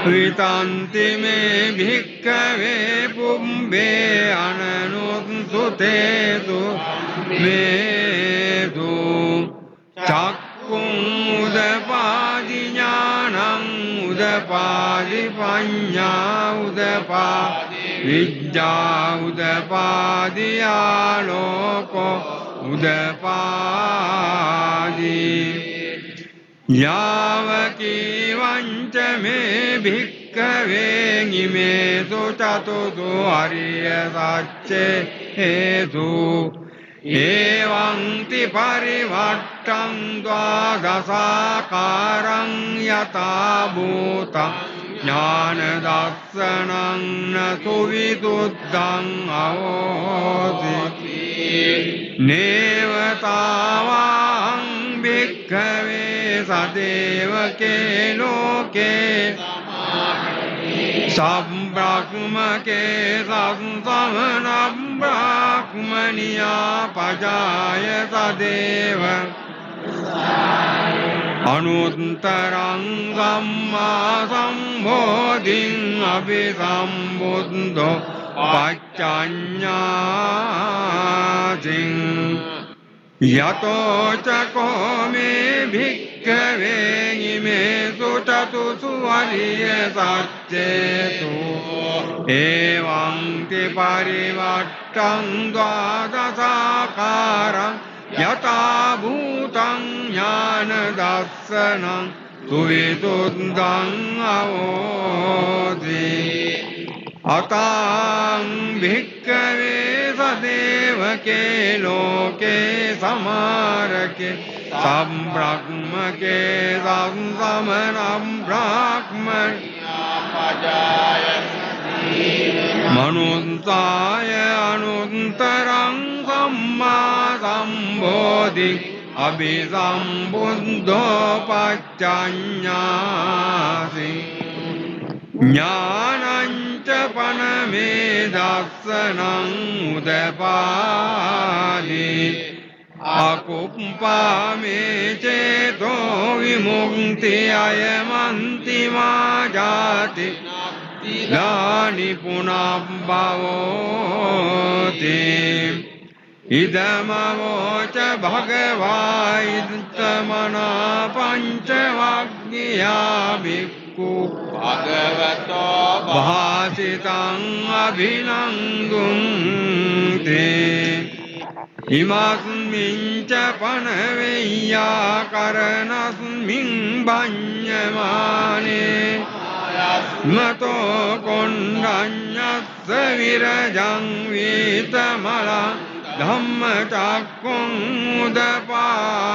විතන්ති මේ භික්ඛවේ පුම්බේ අනනුසුතේසු මේසු චක්ඛුං උදපාදි ඥානං උදපාදි පඤ්ඤා උදපාදි විද්‍යා උදපාදි ආලෝකෝ උදපාදි යාවකී වංච මේ භික්ඛවේ ඉමේසු චතුසු අරිය සච්චේ හේතු එවං ති පරිවට්ටං ද්වාදසාකාරං යතා භූතං ඥාන දස්සනං නතු විදුද්ධං අවෝති නේවතාවං භික්ඛවේ සදේවකේ ලෝකේ සම්බ්‍රාහ්මකේ සංසමන බ්‍රාහ්මනියා පජාය සදේව අනුත්තරං සම්මා සම්බෝධින් අභිසම්බුද්ධෝ පච්චඤ්ඤාසින් යතෝ චකෝ මේ භික්ඛවේ ඉමේසු චතුසු අරිය සත්‍යේසු එවං ති පරිවට්ටං ද්වාදසාකාරං යතා භූතං ඥාන දස්සනං සුවිසුද්ධං අවෝති අතං භික්ඛවේ සදේවකේ ලෝකේ සමාරකේ සම්බ්‍රාහ්මකේ සංසමනම් බ්‍රාහ්මණ මනුන්තාය අනුත්තරං සම්මා සම්බෝධි අභිසම්බුද්ධෝ පච්චඤ්ඤාසි ඥානං ච පනමේ දස්සනං උදපාදි අකුප්පාමේ චේතෝ විමුක්ති අයමන්ති මා ජාති දානි පුනබ්බවෝති ඉදමවෝච භගවා ඉත්තමනා පංචවග්ගියා භික්ඛු භගවතෝ භාසිතං අභිනන්දුන්ති ඉමස්මින් ච පනවෙය්‍යා කරණස්මින් බඤ්ඤමානේ මතෝ කොණ්ඩඤ්ඤස්ස විරජං වීතමලං ධම්මචක්කුං උදපාදී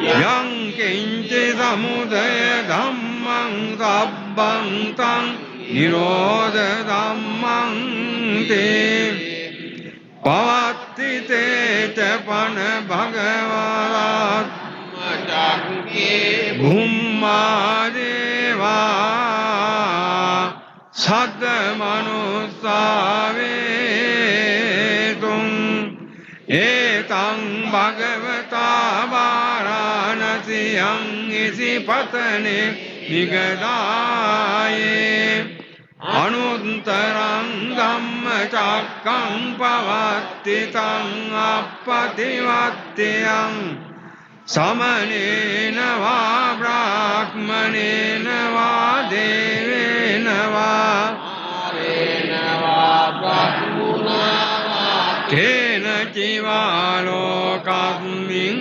යං කිංච සමුදය ධම්මං සබ්බං තං නිරෝධ ධම්මං තේ පවත්ති තේච පන භගවතාත් භුම්මා දේවා සද්ද මනුස්සාවේතුං ඒතං භගවතා වාරාණසියං ඉසිපතනේ නිගදායේ අනුත්තරං ධම්මචක්කං පවත්ති තං අප්පතිවත්තියං සමනේන වා බ්‍රාහ්මනේන වා දේවේන වා කේන චිවා ලෝකස්මින්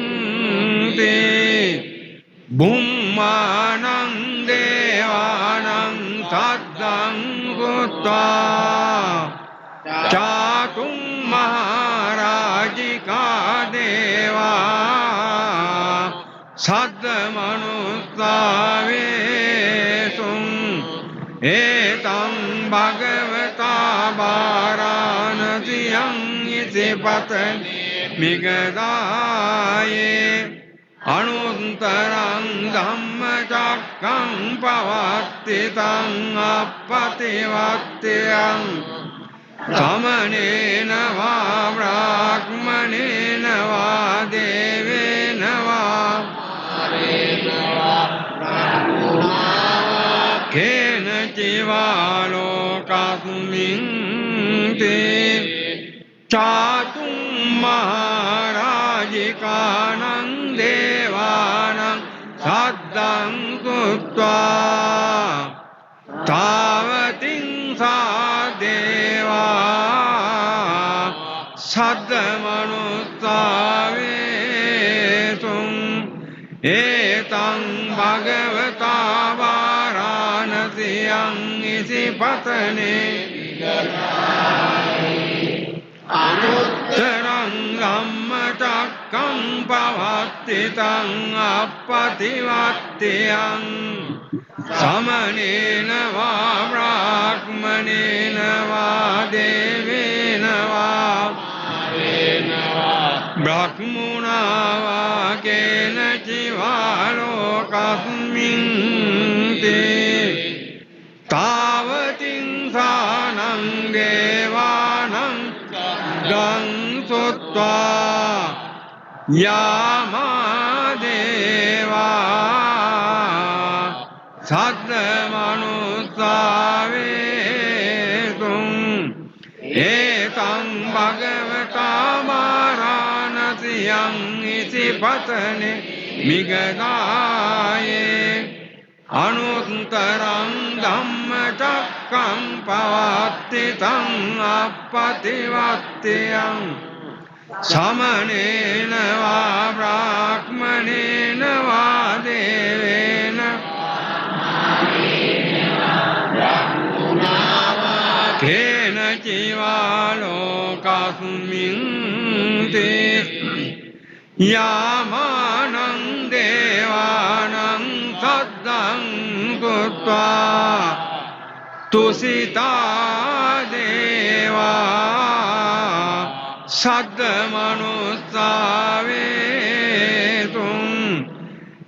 තේ බුම්මානං දේවානං සද්දං කුත්වා චාතුම් මහරජිකා දේවා සද්ද මනුස්සාවේසුං ඒතං භගවතා වාරාණසියං ඉසිපතනේ මිගදායේ අනුත්තරං ධම්මචක්කං පවත්ති තං අප්පතිවත්තියං සමනේන වා බ්‍රාහ්මනේන වා දේවේන වා කේන චිවා ලෝකස්මින් තේ චාතුම් මහරජිකානං දේවානං සද්දං කුත්වා තාවතිං සා දේවා සද්ද මනුස්සාවේසුං ඒතං භගවතා වාරාණසියං ඉසිපතනේ අනුත්තරං ධම්මචක්කං පවත්ති තං අප්පතිවත්තියං සමනේන වා බ්‍රාහ්මනේන වා දේවේන වා බ්‍රහ්මුණා වා කේන චිවා ලෝකස්මින් තේ තාවතිං සානං දේවානං ගං සොත්වා යාමා දේවා සද්ද මනුස්සාවේසුං ඒතං භගවතා වාරාණසියං ඉසිපතනේ මිගදායේ අනුත්තරං ධම්මචක්කං පවත්ති තං අප්පතිවත්තියං සමනේන වා බ්‍රාහ්මනේන වා දේවේන කේන චිවා ලෝකස්මින් තේ යාමානං දේවානං සද්දං කුත්වා තුසිතා දේවා සද්ද මනුස්සාවේසුං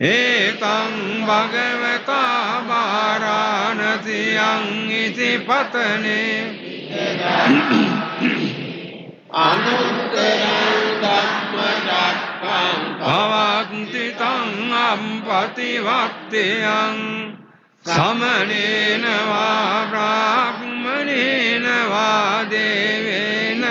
ඒතං භගවතා වාරාණසියං ඉසිපතනේ අනුත්තරං ධම්මචක්කං පවත්ති තං අප්පතිවත්තියං සමනේන වා බ්‍රාහ්මනේන වා දේවේන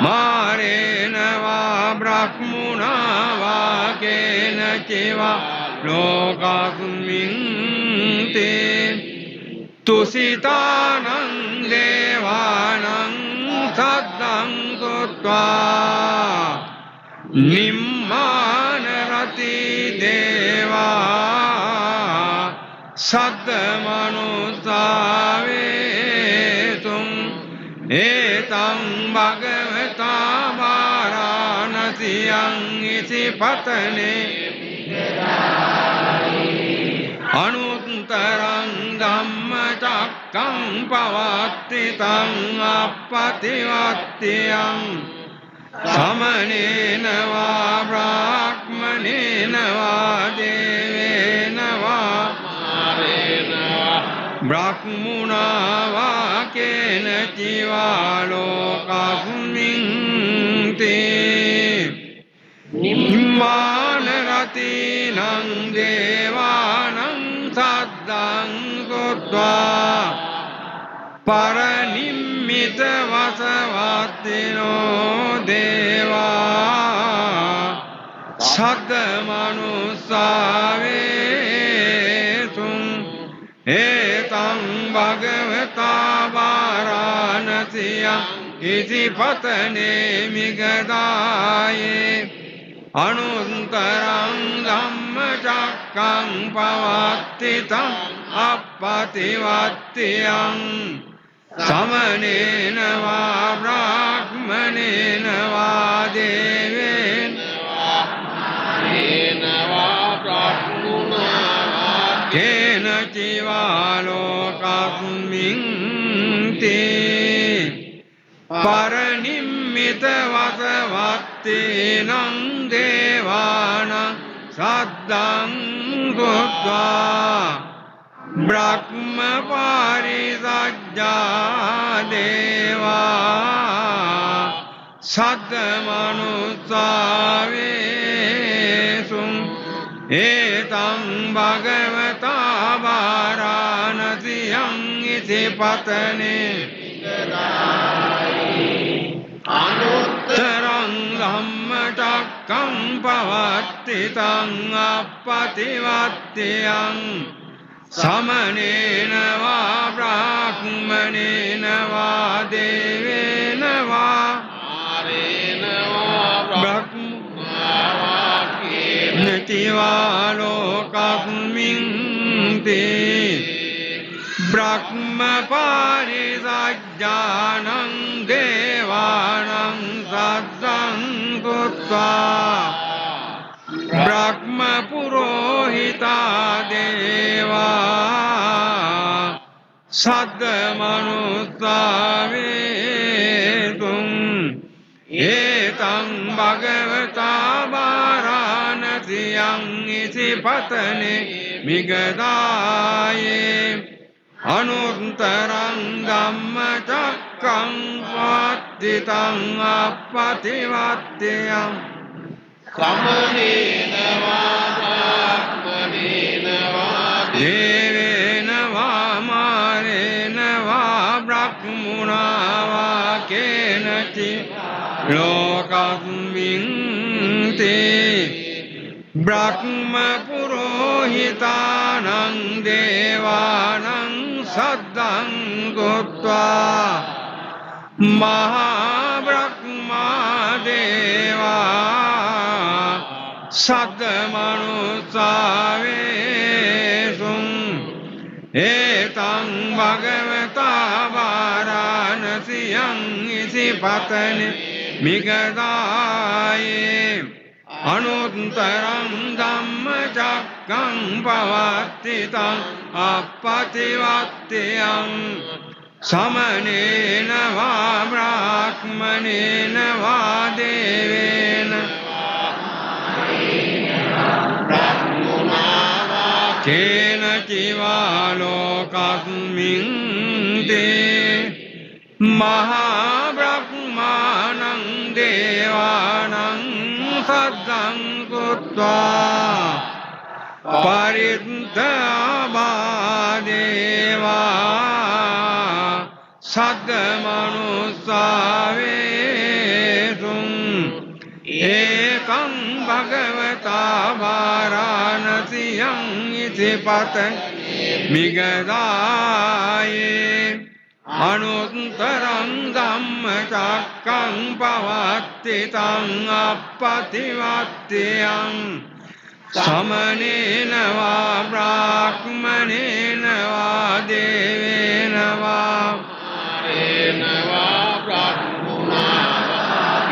මාරේන වා බ්‍රහ්මුණා වා කේන චිවා ලෝකස්මින් තේ තුසිතානං දේවානං සද්දං කුත්වා ගොත්වා නිම්මාන රති දේවා සද්ද මනුස්සාවේතුම් ඒතං භගවතා වාරාණසියං ඉසිපතනේ අනුත්තරං ධම්මචක්කං පවත්තිතං අප්පතිවත්තියං සමනේන වා බ්‍රාහ්මනේන වා දේවේන වා බ්‍රහ්මුණා වා කේන චිවා ලෝකස්මින් තේ නිම්මාන රතිනං දේවානං සද්දං ගොත්වා පරනිම්මිත වසවත්තිනෝ දේවා සද්ද මනුස්සාවේතුම් ඒතං භගවතා වාරාණසියං ඉසිපතනේ මිගදායේ අනුත්තරං ධම්මචක්කං පවත්තිතං අප්පතිවත්තියං සමනේන වා බ්‍රාහ්මනේන වා දේවේන කේන චිවා ලෝකස්මින් තේ පරනිම්මිත වසවත්තේනං දේවානං සද්දං ගොත්වා බ්‍රහ්ම පාරිසජ්ජා දේවා සද්ද මනුස්සාවේසුම් ඒතං භගවතා වාරාණසියං ඉසිපතනේ අනුත්තරං ධම්මචක්කං පවත්තිතං අප්පතිවත්තියං සමනේන වා බ්‍රාහ්මනේන වා දේවේන වා නතිවා ලෝකස්මින් තේ බ්‍රහ්ම පාරිසජ්ජානං දේවානං සද්දං ගොත්වා බ්‍රහ්ම පුරෝහිතා දේවා සද්ද මනුස්සාවේතුම් ඒතං භගවතා වාරාණසියං ඉසිපතනේ මිගදායේ අනුත්තරං ධම්මචක්කං පවත්තිතං අප්පතිවත්තියං සමනේන වා බ්‍රාහ්මනේන වා දේවේන වා මාරේන වා බ්‍රහ්මුණා වා කේන චිවා ලෝකස්මින් තේ බ්‍රහ්ම පුරෝහිතානං දේවානං සද්දං ගොත්වා මහා බ්‍රහ්මා දේවා සද්ද මනුස්සාවේසුම් ඒතං භගවතා වාරාණසියං ඉසිපතනේ මිගදායේ අනුත්තරං ධම්මචක්කං පවත්තිතං අප්පතිවත්තියං සමනේන වා බ්‍රාහ්මනේන වා දේවේන කේන චිවා ලෝකස්මින් තේ මහා බ්‍රහ්මානං දේවානං සද්දං ගොත්වා පරිත්තාබා දේවා සද්ද මනුස්සාවේසුම් ඒකං භගවතා වාරාණසියං ඉසිපතනේ මිගදායේ අනුත්තරං ධම්මචක්කං පවත්තිතං අප්පතිවත්තියං සමනේන වා බ්‍රාහ්මනේන වා දේවේන වා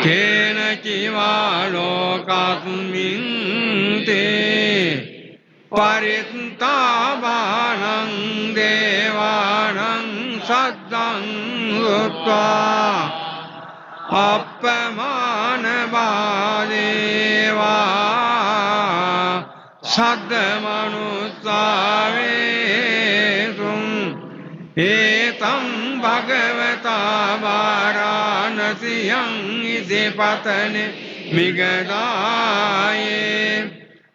කේන චිවා ලෝකස්මින් තේ පරිත්තාවානං දේවානං සද්දං උත්වා අප්පමාන බාදේවා සද්ද මනුස්සාවේසුං ඒතං භගවතා වාරාණසියං ඉසිපතනේ මිගදායේ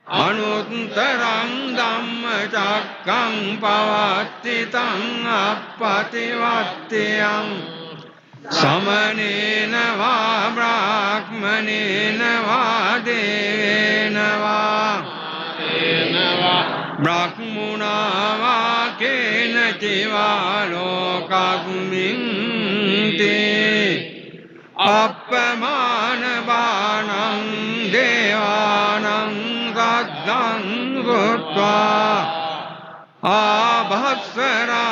අනුත්තරං ධම්මචක්කං පවත්තිතං අප්පතිවත්තියං සමනේන වා බ්‍රාහ්මනේන වා දේවේන වා බ්‍රහ්මුණා වා කේන චිවා ලෝකස්මින් තේ අප්පමාන බානං දේවානං සද්දං ගොත්වා ආභස්සරා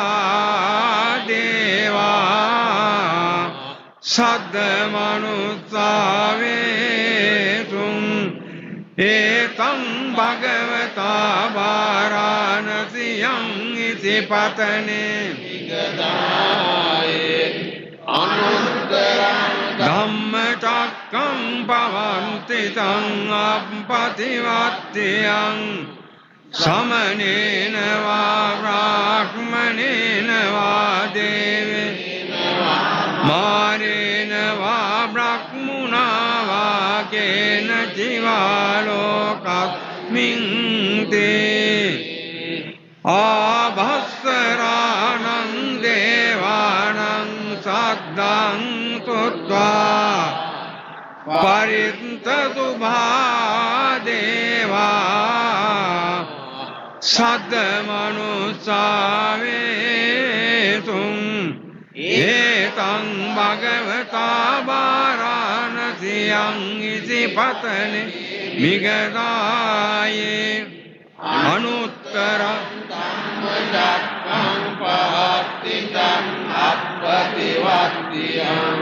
දේවා සද්ද මනුස්සාවේසුං ඒතං භගවතා වාරාණසියං ඉසිපතනේ ධම්මචක්කං පවත්තිතං අප්පතිවත්තියං සමනේන වා බ්‍රාහ්මනේන වා දේවේන මාරේන වා බ්‍රහ්මුණා වා කේන චිවා ලෝකස්මින් තේ ආභස්සරාණං දේවානං සද්දං තුත්වා පරිත්තසුභා දේවා සද්ද මනුස්සාවේසුං ඒතං භගවතා වාරාණසියං ඉසිපතනේ මිගදායේ අනුත්තරං ධම්මචක්කං පවත්තිතං අප්පතිවත්තියං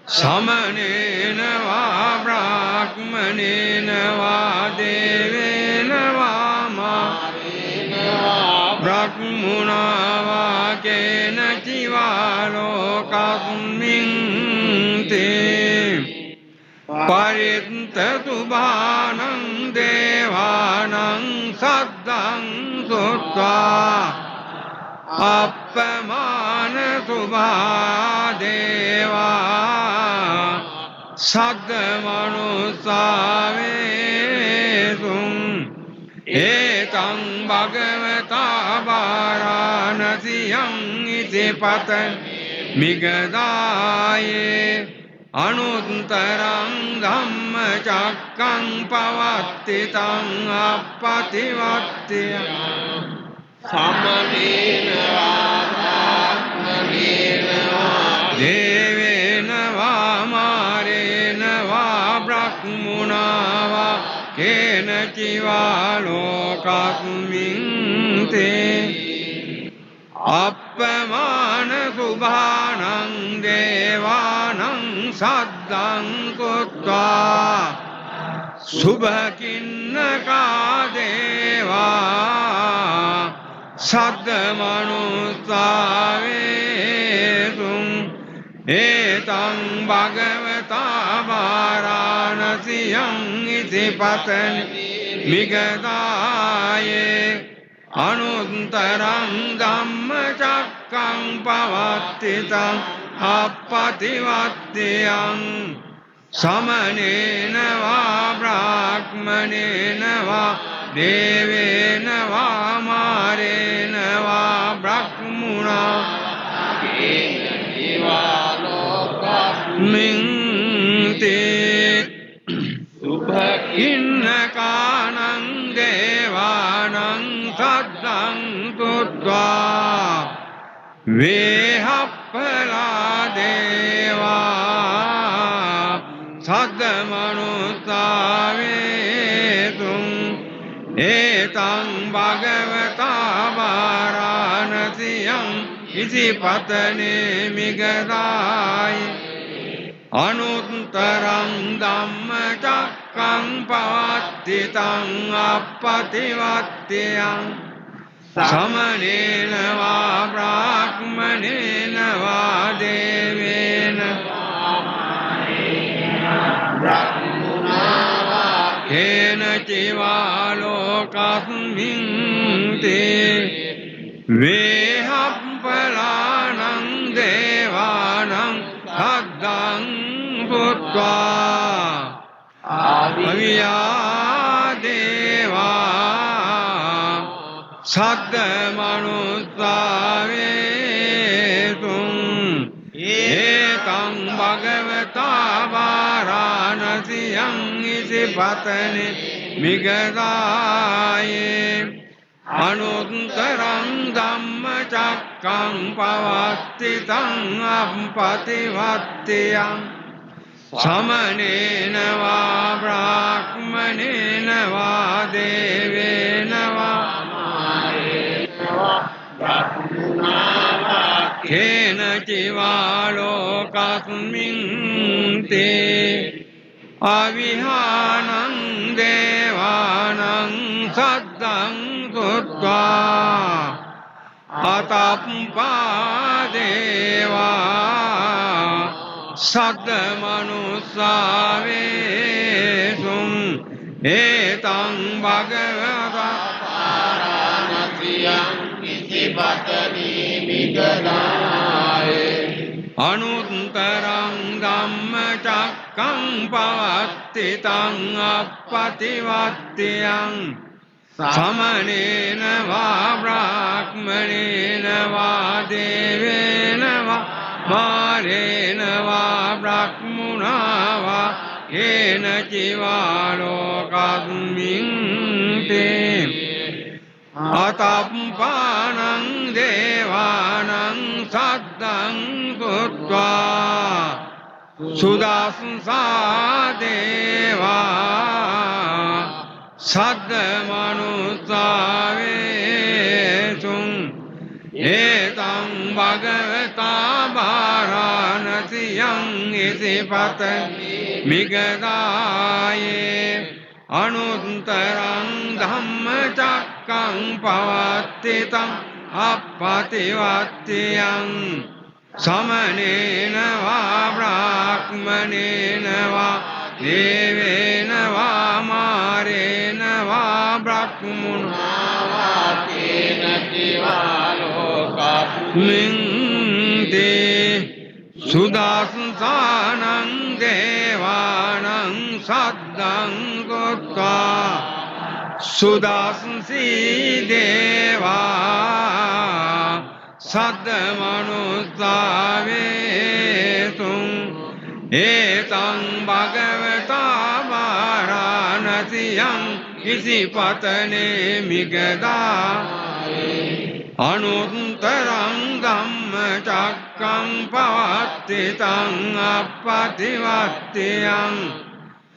සමනේන වා බ්‍රාහ්මනේන වා දේවේන වා මාරේන වා බ්‍රහ්මුණා වා කේන චිවා ලෝකස්මින් තේ පරිත්තසුභානං දේවානං සද්දං සුත්වා අප්පමාන සුභා දේවා සද්ද මනුස්සාවේසුං ඒතං භගවතා වාරාණසියං ඉසිපතනේ මිගදායේ අනුත්තරං ධම්මචක්කං පවත්තිතං අප්පතිවත්තියං සමනේන වා බ්‍රාහ්මනේන වා දේවේන වා මාරේන වා බ්‍රහ්මුණා වා කේන චිවා ලෝකස්මින් තේ අප්පමාන සුභානං දේවානං සද්දං කුත්වා සුභකින්නකා දේවා සද්ද මනුස්සාවේසුං ඒතං භගවතා වාරාණසියං ඉසිපතනේ මිගදායේ අනුත්තරං ධම්මචක්කං පවත්තිතං අප්පතිවත්තියං සමනේන වා බ්‍රාහ්මනේන වා දේවේන වා මාරේන වා බ්‍රහ්මුණා කේන චිවා ලෝකස්මින් තේ සුභකින්නකානං දේවානං සද්දං තුත්වා වේහප්ප ඒතං භගවතා වාරාණසියං ඉසිපතනේ මිගදායි අනුත්තරං ධම්මචක්කං පවත්තිතං අප්පතිවත්තියං සමනේන වා බ්‍රාහ්මනේන වා දේවේන කේන චිවා ලෝකස්මින් තේ වේහප්පලානං දේවානං සද්දං බුද්ධා අවියා දේවා සද්ද මනුස්සාවේතුං ඒතං භගවතා වාරාණසියං ඉසිපතනේ මිගදායේ අනුත්තරං ධම්මචක්කං පවත්තිතං අප්පතිවත්තියං සමනේන වා බ්‍රාහ්මනේන වා දේවේන වා කේන චිවා ලෝකස්මින් තේ අවිහානං දේවානං සද්දං කුත්වා අතප්පා දේවා සද්ද මනුස්සාවේසුං ඒතං භගවතා වාරාණසියං ඉසිපතනේ මිගදායේ අනුත්තරං ධම්මචක්කං පවත්තිතං අප්පතිවත්තියං සමනේන වා බ්‍රාහ්මනේන වා දේවේන වා මාරේන වා බ්‍රහ්මුණා වා කේන චිවා ලෝකස්මින් තේ අතප්පානං දේවානං සද්දං කුත්වා සුදස්සා දේවා සද්ද මනුස්සාවේසුං ඒතං භගවතා වාරාණසියං ඉසිපතනේ මිගදායේ අනුත්තරං ධම්මචක්කං පවත්තිතං අප්පතිවත්තියං සමනේන වා බ්‍රාහ්මනේන වා දේවේන වා මාරේන වා බ්‍රහ්මුණා වා කේන චිවා ලෝකස්මින් තේ සුදස්සානං දේවානං සද්දං කුත්වා සුදස්සී දේවා සද්ද මනුස්සාවේසුං ඒතං භගවතා වාරාණසියං ඉසිපතනේ මිගදායේ අනුත්තරං ධම්මචක්කං පවත්තිතං අප්පතිවත්තියං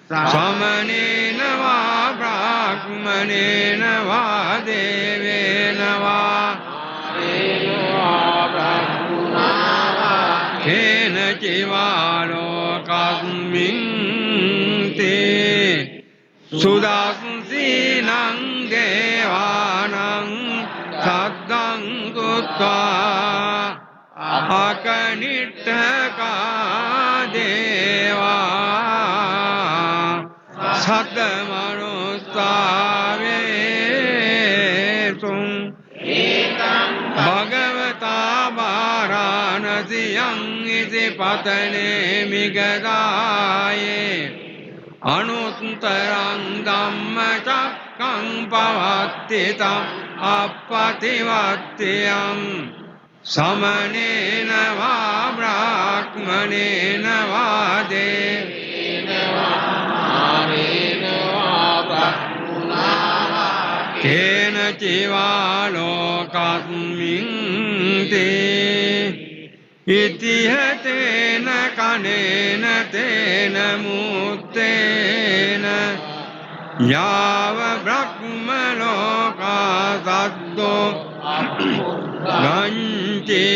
සමනේන වා බ්‍රාහ්මනේන වා දේවේන වා කේන චිවා ලෝකස්මින් තේ සුදස්සීනං දේවානං සද්දං කුත්වා අකනිට්ඨකා දේවා සද්ද මනුස්සාවේසුං භගවතා වාරාණසියං ඉසිපතනේ මිගදායේ අනුත්තරං ධම්මචක්කං පවත්තිතං අප්පතිවත්තියං සමනේන වා බ්‍රාහ්මනේන වා දේවේන වා මාරේන වා බ්‍රහ්මුණා වා කේන චිවා ලෝකස්මින් තේ ඉතිහතේන කනේන තේන මුත්තේන යාව බ්‍රහ්ම ලෝකා සද්දෝ ගංචි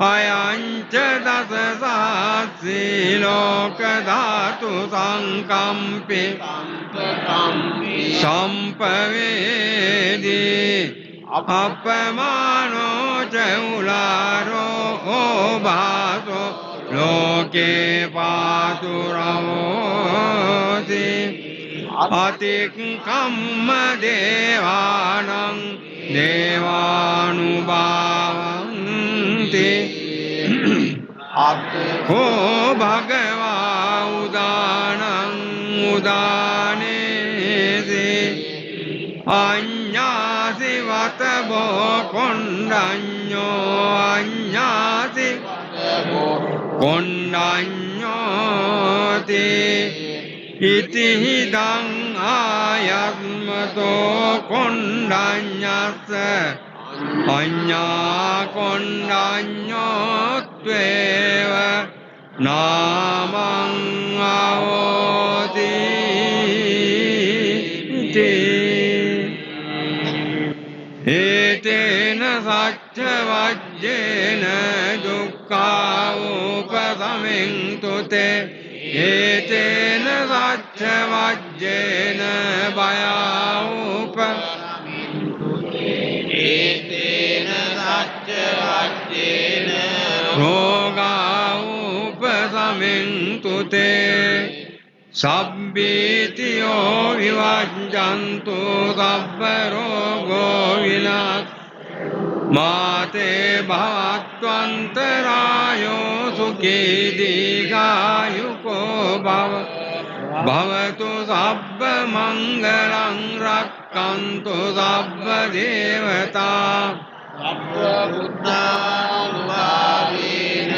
අයංච දස සාස්සී ලෝක ධාතු සංකම්පි සම්පවේදී අපමානෝ ච උලාරෝ භාසෝ ලෝකේ පාතුරවෝති අතික්කම්ම දේවානං දේවානුභාවන්ති කෝ භගවා උදානං උදානේසි අඤ්ඤාසි වතබෝ කොණ්ඩඤ්ඤෝ අඤ්ඤාසි කොණ්ඩඤ්ඤෝති ඉතිහිදං ආයත්මතෝ කොණ්ඩඤ්ඤස්ස අඤ්ඤා කොණ්ඩඤ්ඤෝත්වේව නාමං අවෝති ඒතේන සච්ච වජ්ජේන දුක්ඛා උපසමින්තු තේ ඒතේන සච්ච වජ්ජේන භයා උපසමින්තු තේ ඒතේන සච්ච වජ්ජේන රෝගා උපසමින්තු තේ සබ්බීතියෝ විවජ්ජන්තු සබ්බ රෝගෝ විනාශ මාතේ භවත්වන්තරායෝ සුඛී දීඝායුකෝ භව භවතු සබ්බ මංගලං රක්ඛන්තු සබ්බ දේවතා සබ්බ බුද්ධානුභාවේන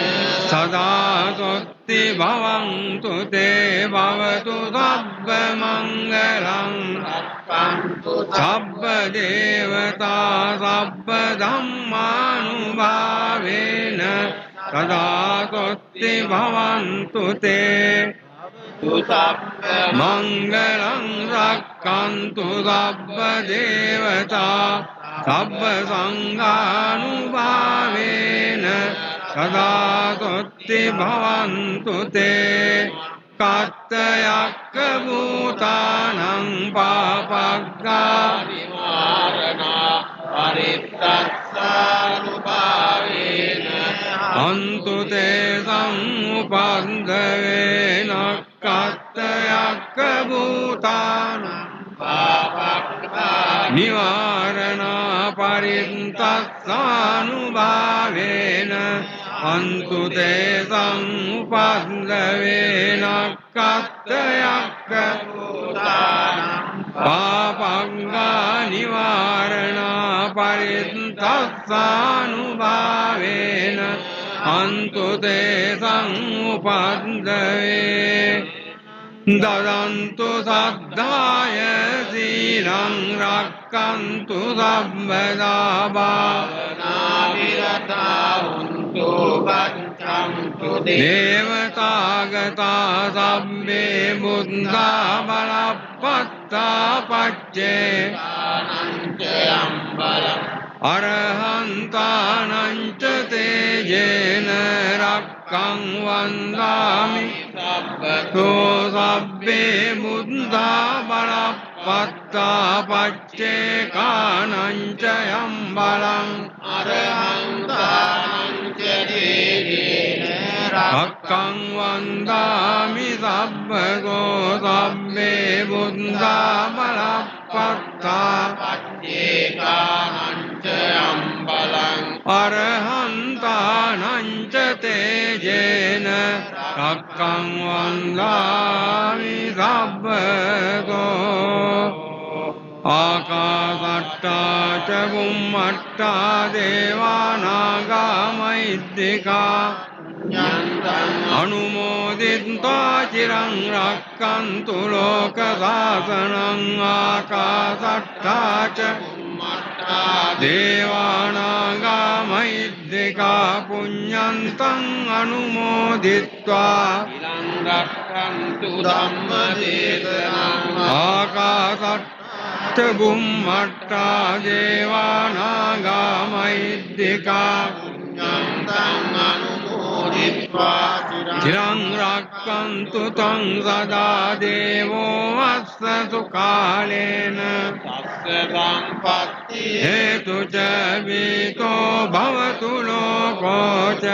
සදා සොත්ති භවන්තු තේ භවතු සබ්බ මංගලං රක්ඛන්තු සබ්බ දේවතා සබ්බ ධම්මානුභාවේන සදා සොත්ති භවන්තු තේ මංගලං රක්ඛන්තු සබ්බ දේවතා සබ්බ සංඝානුභාවේන සදා සොත්ති භවන්තු තේ කත්තයක්ඛ භූතානං පාපග්ගා විමාරණා පරිත්තස්සානුභාවේන අන්තු තේ සම්උපන්දවේන කත්තයක්ඛ භූතානං පාපග්ගා නිවාරණා පරිත්තස්සානුභාවේන අන්තු තේ සම්උපන්දවේන කත්තයක්ඛ භූතානං පාපංගා නිවාරණා පරිත්තස්සානුභාවේන අන්තු තේ සම්උපන්දවේ දදන්තු සද්ධාය සීලං රක්ඛන්තු සම්බදා භාවනා විරතා හුන්තු ගච්ඡන්තු දේවතාගතා සම්මේ බුද්ධා බලප්පත්තා පච්චේ ආනංචයම් බලං අරහන්තානංච තේජේන රක්ඛං වන්දාමි සබ්බතෝ සබ්බේ බුද්ධා බලප්පත්තා පච්චේ කානංච යම් බලං අරහන්තානංච තේජේන රක්ඛං වන්දාමි සබ්බතෝ සබ්බේ බුද්ධා බලප්පත්තා පච්චේ කානංච යම් බලං අරහන්තානංච තේජේන රක්ඛං වන්දාමි සබ්බතෝ ආකාසට්ටා ච බුම්මට්ටා දේවානාගා මහිද්దికා අනුමෝදිත්වා චිරං රක්ඛන්තු ලෝක සාසනං ආකාසට්ටා ච දේවානාගා මහිද්దికා මහිද්దికා පුඤ්ඤන්තං අනුමෝදිත්වා ඉලං රක්ඛන්තු ධම්ම දේශනං ආකාසට්ඨ බුම්මට්ඨා දේවානාගා මහිද්దికා පුඤ්ඤන්තං අනුමෝදිත්වා චිරං රක්ඛන්තු තං සදා දේවෝ වස්සසු කාලේන සස්ස සම්පත්ති හේතු ච වේතෝ භවතු ලෝකෝ ච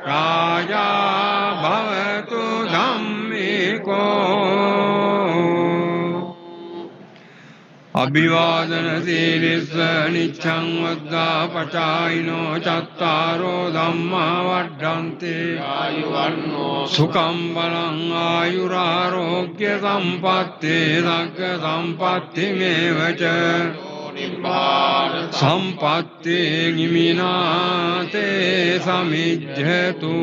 රාජා භවතු ධම්මිකෝ අභිවාදන සීලිස්ස නිච්ඡං වද්දා පචායිනෝ චත්තාරෝ ධම්මා වඩ්ඩන්තේ ආයුවන්නෝ සුඛං බලං ආයුරාෝග්‍ය සම්පත්තේ සග්ග සම්පත්ති මේවච නිබ්බාන සම්පත්තේ නිමිනාතේ සමිජ්ජතු